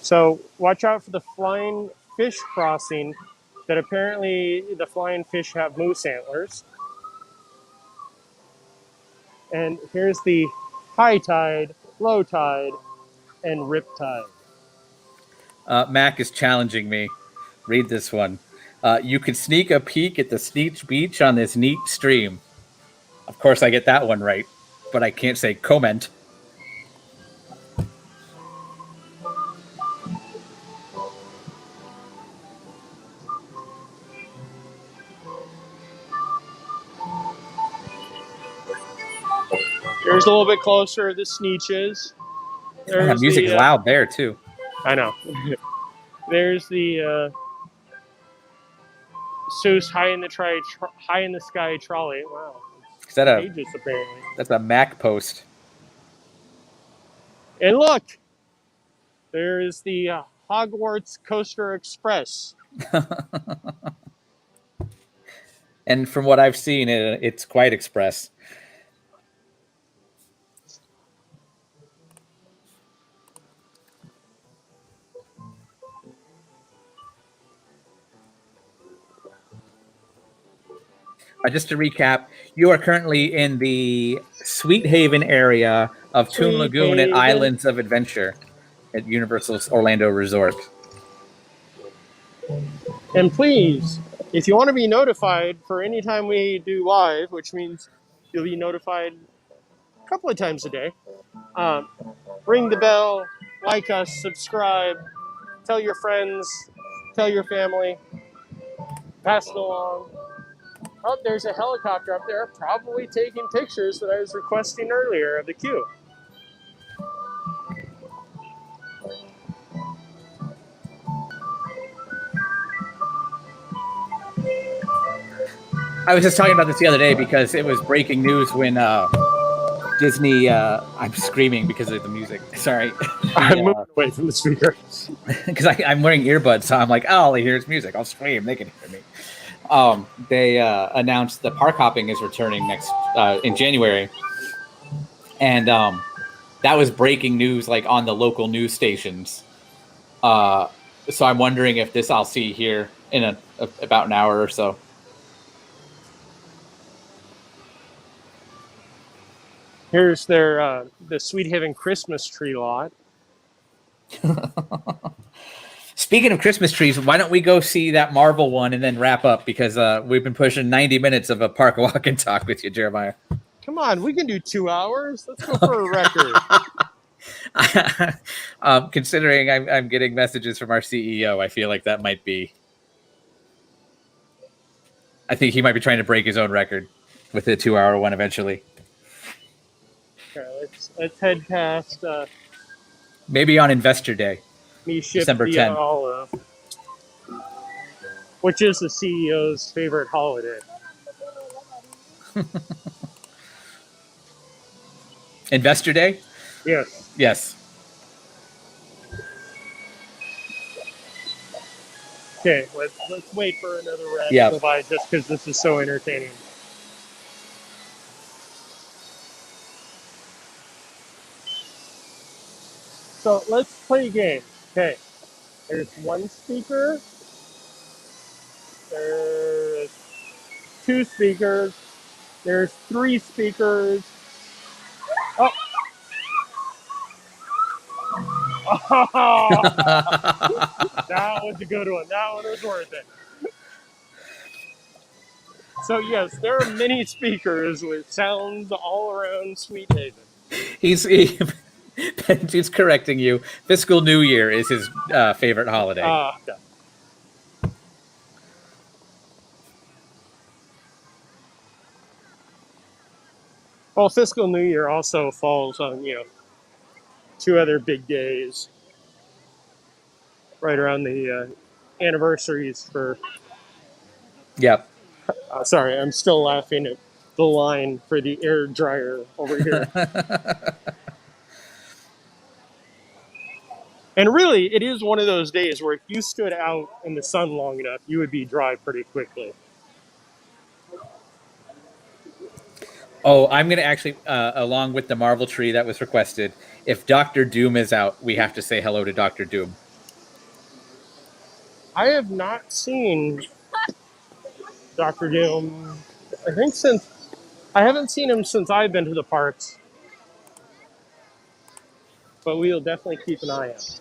So watch out for the flying fish crossing, that apparently the flying fish have moose antlers. And here's the high tide, low tide, and rip tide. Mac is challenging me. Read this one. You could sneak a peek at the Sneetch Beach on this neat stream. Of course, I get that one right. but I can't say comment. There's a little bit closer, the Sneetches. Yeah, music is loud there too. I know. There's the Seuss High in the Sky trolley. Wow. Is that a Pages, apparently. that's a Mac post? And look, there's the Hogwarts Coaster Express. And from what I've seen, it's quite express. Just to recap, you are currently in the Sweet Haven area of Toon Sweet Lagoon Haven. at Islands of Adventure at Universal's Orlando Resort. And please, if you want to be notified for any time we do live, which means you'll be notified a couple of times a day, ring the bell, like us, subscribe, tell your friends, tell your family, pass it along. Oh, there's a helicopter up there, probably taking pictures that I was requesting earlier of the queue. I was just talking about this the other day because it was breaking news when Disney. I'm screaming because of the music. Sorry. I'm moving away from the speaker. Because I'm wearing earbuds, so I'm like, oh, all I hear is music. I'll scream. They can hear me. They announced the park hopping is returning next in January, and that was breaking news like on the local news stations. So I'm wondering if this I'll see here in about an hour or so. Here's their the Sweet Haven Christmas tree lot. Speaking of Christmas trees, why don't we go see that Marvel one and then wrap up? Because we've been pushing 90 minutes of a park walk and talk with you, Jeremiah. Come on, we can do 2 hours. Let's go for a record. Considering I'm getting messages from our CEO, I feel like that might be. I think he might be trying to break his own record with the 2-hour one eventually. Okay, let's head past. Maybe on Investor Day, Me ship December the 10th. olive, which is the CEO's favorite holiday. Investor Day? Yes. Yes. Okay, let's wait for another rap Yeah. to go by just because this is so entertaining. So let's play a game. Okay, there's one speaker. There's two speakers. There's three speakers. Oh. That was a good one. That one was worth it. So yes, there are many speakers with sounds all around Sweet Haven. He's correcting you. Fiscal New Year is his favorite holiday. Okay. Well, Fiscal New Year also falls on, two other big days right around the anniversaries for... Yep. Sorry, I'm still laughing at the line for the air dryer over here. And really, it is one of those days where if you stood out in the sun long enough, you would be dry pretty quickly. Oh, I'm going to actually, along with the Marvel tree that was requested, if Dr. Doom is out, we have to say hello to Dr. Doom. I have not seen Dr. Doom, I haven't seen him since I've been to the parks. But we'll definitely keep an eye out.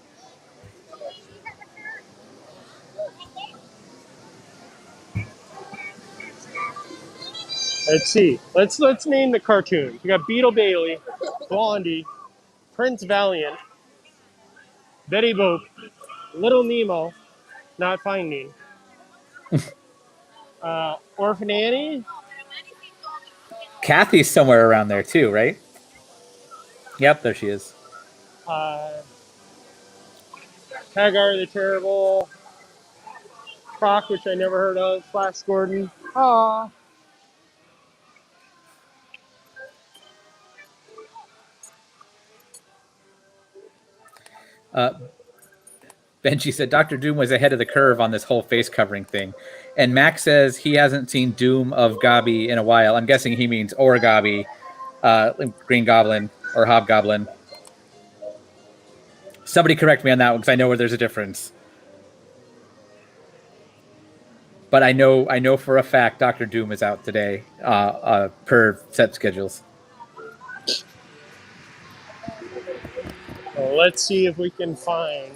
Let's see. Let's name the cartoons. We got Beetle Bailey, Blondie, Prince Valiant, Betty Boop, Little Nemo, Not Finding, Orphan Annie, Kathy's somewhere around there too, right? Yep, there she is. uh, Hagar the Terrible, Croc, which I never heard of, Flash Gordon. Aw. Benji said Dr. Doom was ahead of the curve on this whole face covering thing. And Max says he hasn't seen Doom of Gabi in a while. I'm guessing he means or Gabi, Green Goblin or Hobgoblin. Somebody correct me on that one because I know where there's a difference. But I know for a fact Dr. Doom is out today per set schedules. Well, let's see if we can find.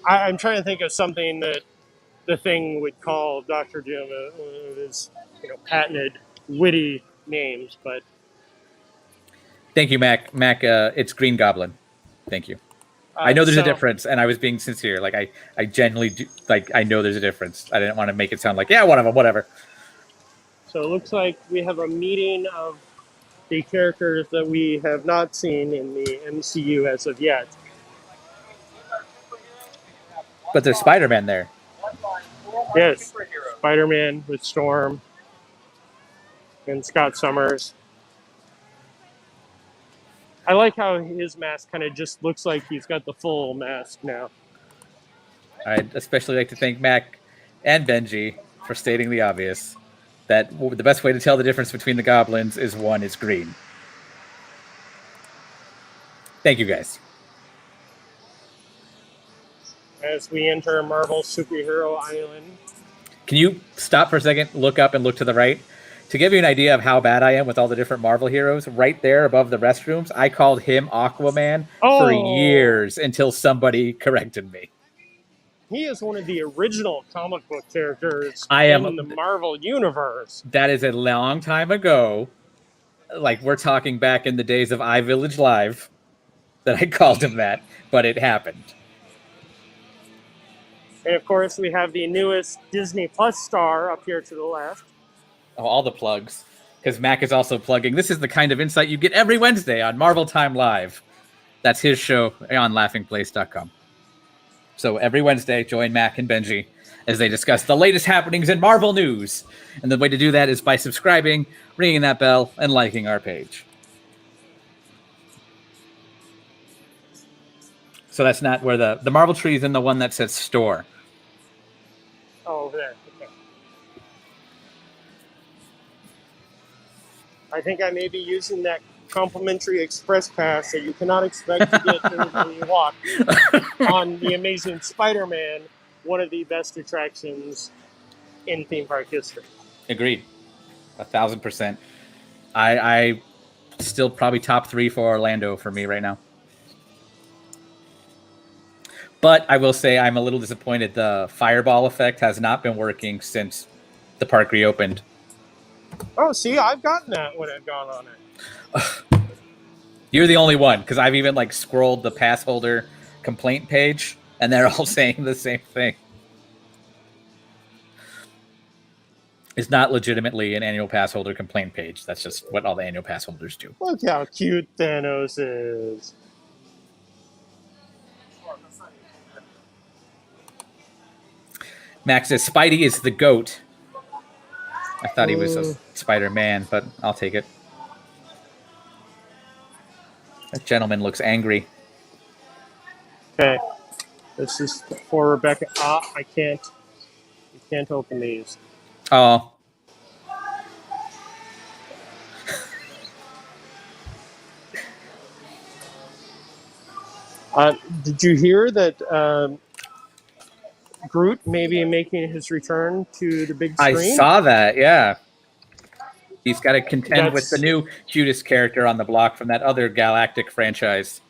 I'm trying to think of something that the thing would call Doctor Doom his, patented, witty names. But Thank you, Mac. Mac, it's Green Goblin. Thank you. I know there's a difference, and I was being sincere. Like I genuinely do. Like I know there's a difference. I didn't want to make it sound like one of them, whatever. So it looks like we have a meeting of the characters that we have not seen in the MCU as of yet. But there's Spider-Man there. Yes, Spider-Man with Storm and Scott Summers. I like how his mask kind of just looks like he's got the full mask now. I'd especially like to thank Mac and Benji for stating the obvious, that the best way to tell the difference between the goblins is one is green. Thank you, guys. As we enter Marvel Superhero Island. Can you stop for a second, look up and look to the right? To give you an idea of how bad I am with all the different Marvel heroes, right there above the restrooms, I called him Aquaman for years until somebody corrected me. He is one of the original comic book characters in the Marvel universe. That is a long time ago. Like, we're talking back in the days of iVillage Live that I called him that, but it happened. And of course, we have the newest Disney Plus star up here to the left. Oh, all the plugs. Because Mac is also plugging. This is the kind of insight you get every Wednesday on Marvel Time Live. That's his show on laughingplace.com. So every Wednesday, join Mac and Benji as they discuss the latest happenings in Marvel news. And the way to do that is by subscribing, ringing that bell, and liking our page. So that's not where the Marvel tree is in the one that says store. Oh, over there. Okay. I think I may be using that complimentary express pass that you cannot expect to get when you walk on the Amazing Spider-Man, one of the best attractions in theme park history. Agreed. 1,000%. I still probably top 3 for Orlando for me right now. But I will say I'm a little disappointed. The fireball effect has not been working since the park reopened. Oh, see, I've gotten that when I've gone on it. You're the only one, because I've even scrolled the pass holder complaint page, and they're all saying the same thing. It's not legitimately an annual pass holder complaint page. That's just what all the annual pass holders do. Look how cute Thanos is. Max says Spidey is the GOAT. I thought he was a Spider-Man, but I'll take it. That gentleman looks angry. Okay. This is for Rebecca. I can't. You can't open these. Oh. Did you hear that Groot may be making his return to the big screen? I saw that, yeah. He's got to contend with the new cutest character on the block from that other galactic franchise.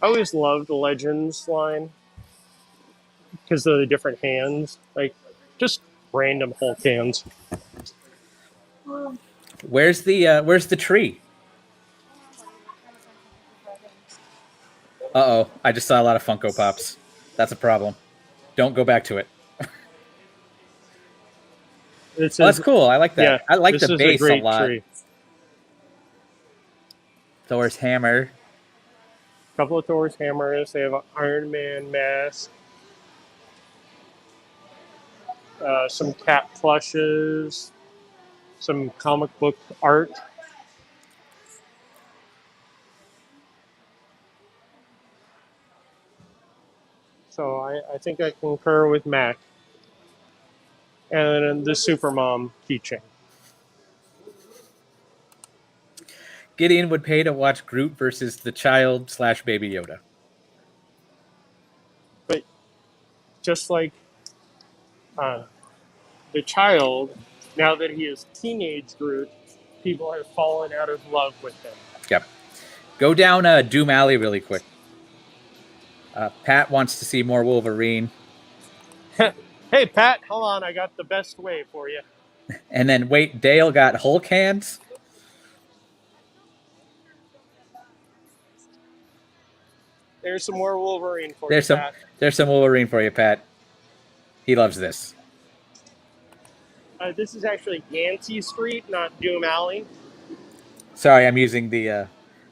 I always loved the Legends line. because of the different hands, like just random Hulk hands. Where's the tree? Uh-oh, I just saw a lot of Funko Pops. That's a problem. Don't go back to it. That's cool. I like that. Yeah, I like this the is base a great lot. tree. Thor's hammer. A couple of Thor's hammers. They have an Iron Man mask. Some cat plushes. Some comic book art. So I think I concur with Mac. And then the Supermom keychain. Gideon would pay to watch Groot versus the child / Baby Yoda. But just like the child, now that he is teenage Groot, people have fallen out of love with him. Yep. Go down Doom Alley really quick. Pat wants to see more Wolverine. Hey, Pat, hold on. I got the best way for you. And then, wait, Dale got Hulk hands? There's some more Wolverine for There's you, some Pat. There's some Wolverine for you, Pat. He loves this. This is actually Yancey Street, not Doom Alley. Sorry, I'm using the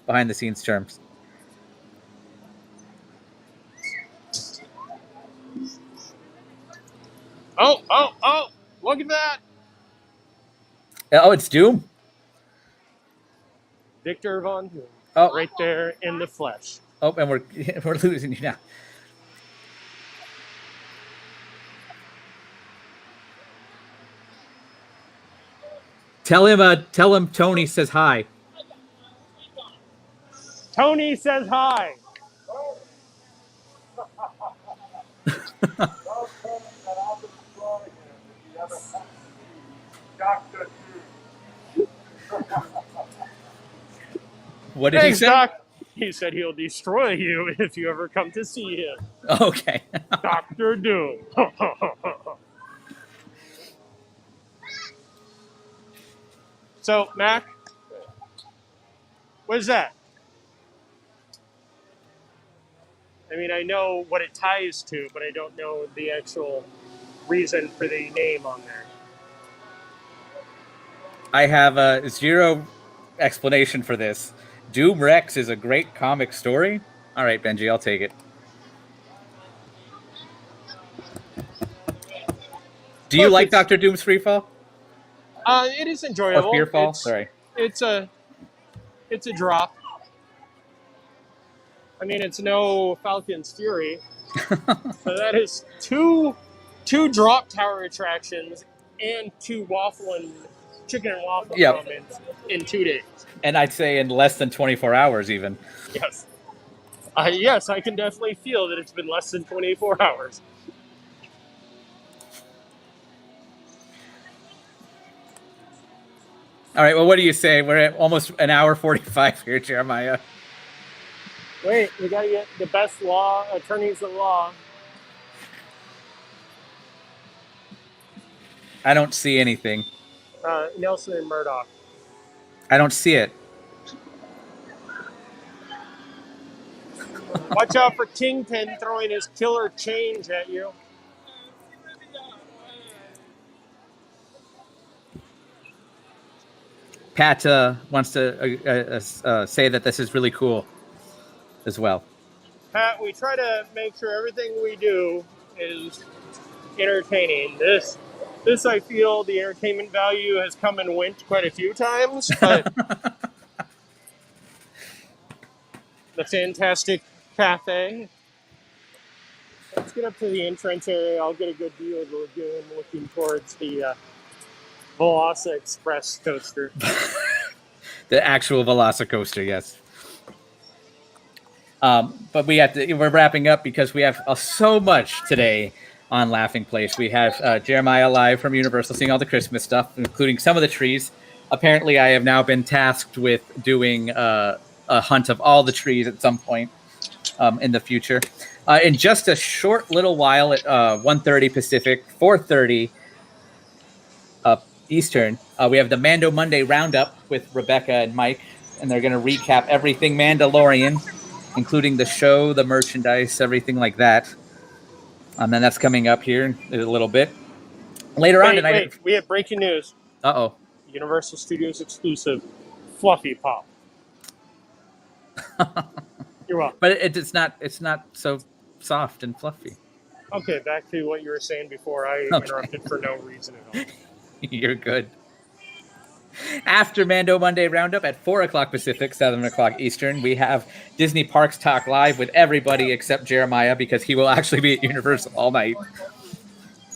behind-the-scenes terms. Oh! Look at that! Oh, it's Doom? Victor Von Doom. Oh. Right there in the flesh. Oh, and we're losing you now. Tell him Tony says hi. Tony says hi. What did Thanks, he say? Doc. He said he'll destroy you if you ever come to see him. Okay. Dr. Doom. So, Mac, what is that? I mean, I know what it ties to, but I don't know the actual reason for the name on there. I have a zero explanation for this. Doom Rex is a great comic story. All right, Benji, I'll take it. Do you like Dr. Doom's Freefall? It is enjoyable. Or Fearfall? Sorry. It's a drop. I mean, it's no Falcon's Fury, but that is two drop tower attractions and 2 chicken and waffle moments in 2 days. And I'd say in less than 24 hours, even. Yes. Yes, I can definitely feel that it's been less than 24 hours. All right, well, what do you say? We're at almost an hour 45 here, Jeremiah. Wait, we gotta get the best attorneys of law. I don't see anything. Nelson and Murdoch. I don't see it. Watch out for Kingpin throwing his killer change at you. Pat wants to say that this is really cool as well. Pat, we try to make sure everything we do is entertaining. This I feel the entertainment value has come and went quite a few times, but the fantastic cafe. Let's get up to the entrance area. I'll get a good view of the lagoon looking towards the Veloci Express coaster. The actual Veloci Coaster, yes. But we're wrapping up because we have so much today on Laughing Place. We have Jeremiah live from Universal seeing all the Christmas stuff, including some of the trees. Apparently, I have now been tasked with doing a hunt of all the trees at some point. in the future. In just a short little while at 1:30 Pacific, 4:30 Eastern, we have the Mando Monday Roundup with Rebecca and Mike, and they're going to recap everything Mandalorian, including the show, the merchandise, everything like that. And then that's coming up here in a little bit. Later on tonight. Wait, we have breaking news. Uh-oh. Universal Studios exclusive Fluffy Pop. You're welcome. But it's not so soft and fluffy. Okay, back to what you were saying before I interrupted for no reason at all. You're good. After Mando Monday Roundup at 4 o'clock Pacific, 7 o'clock Eastern, we have Disney Parks Talk Live with everybody except Jeremiah, because he will actually be at Universal all night.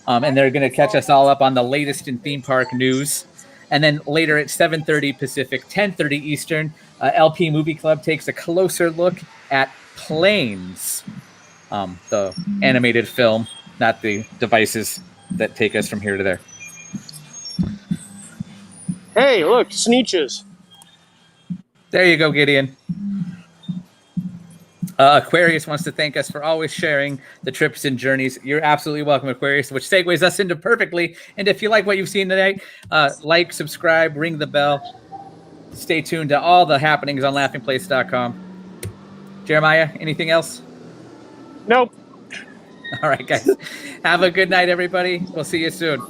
And they're going to catch us all up on the latest in theme park news. And then later at 7:30 Pacific, 10:30 Eastern, LP Movie Club takes a closer look at Planes, the animated film, not the devices that take us from here to there. Hey, look, Sneeches. There you go, Gideon. Aquarius wants to thank us for always sharing the trips and journeys. You're absolutely welcome, Aquarius, which segues us into perfectly. And if you like what you've seen today, like, subscribe, ring the bell. Stay tuned to all the happenings on laughingplace.com. Jeremiah, anything else? Nope. All right, guys. Have a good night, everybody. We'll see you soon.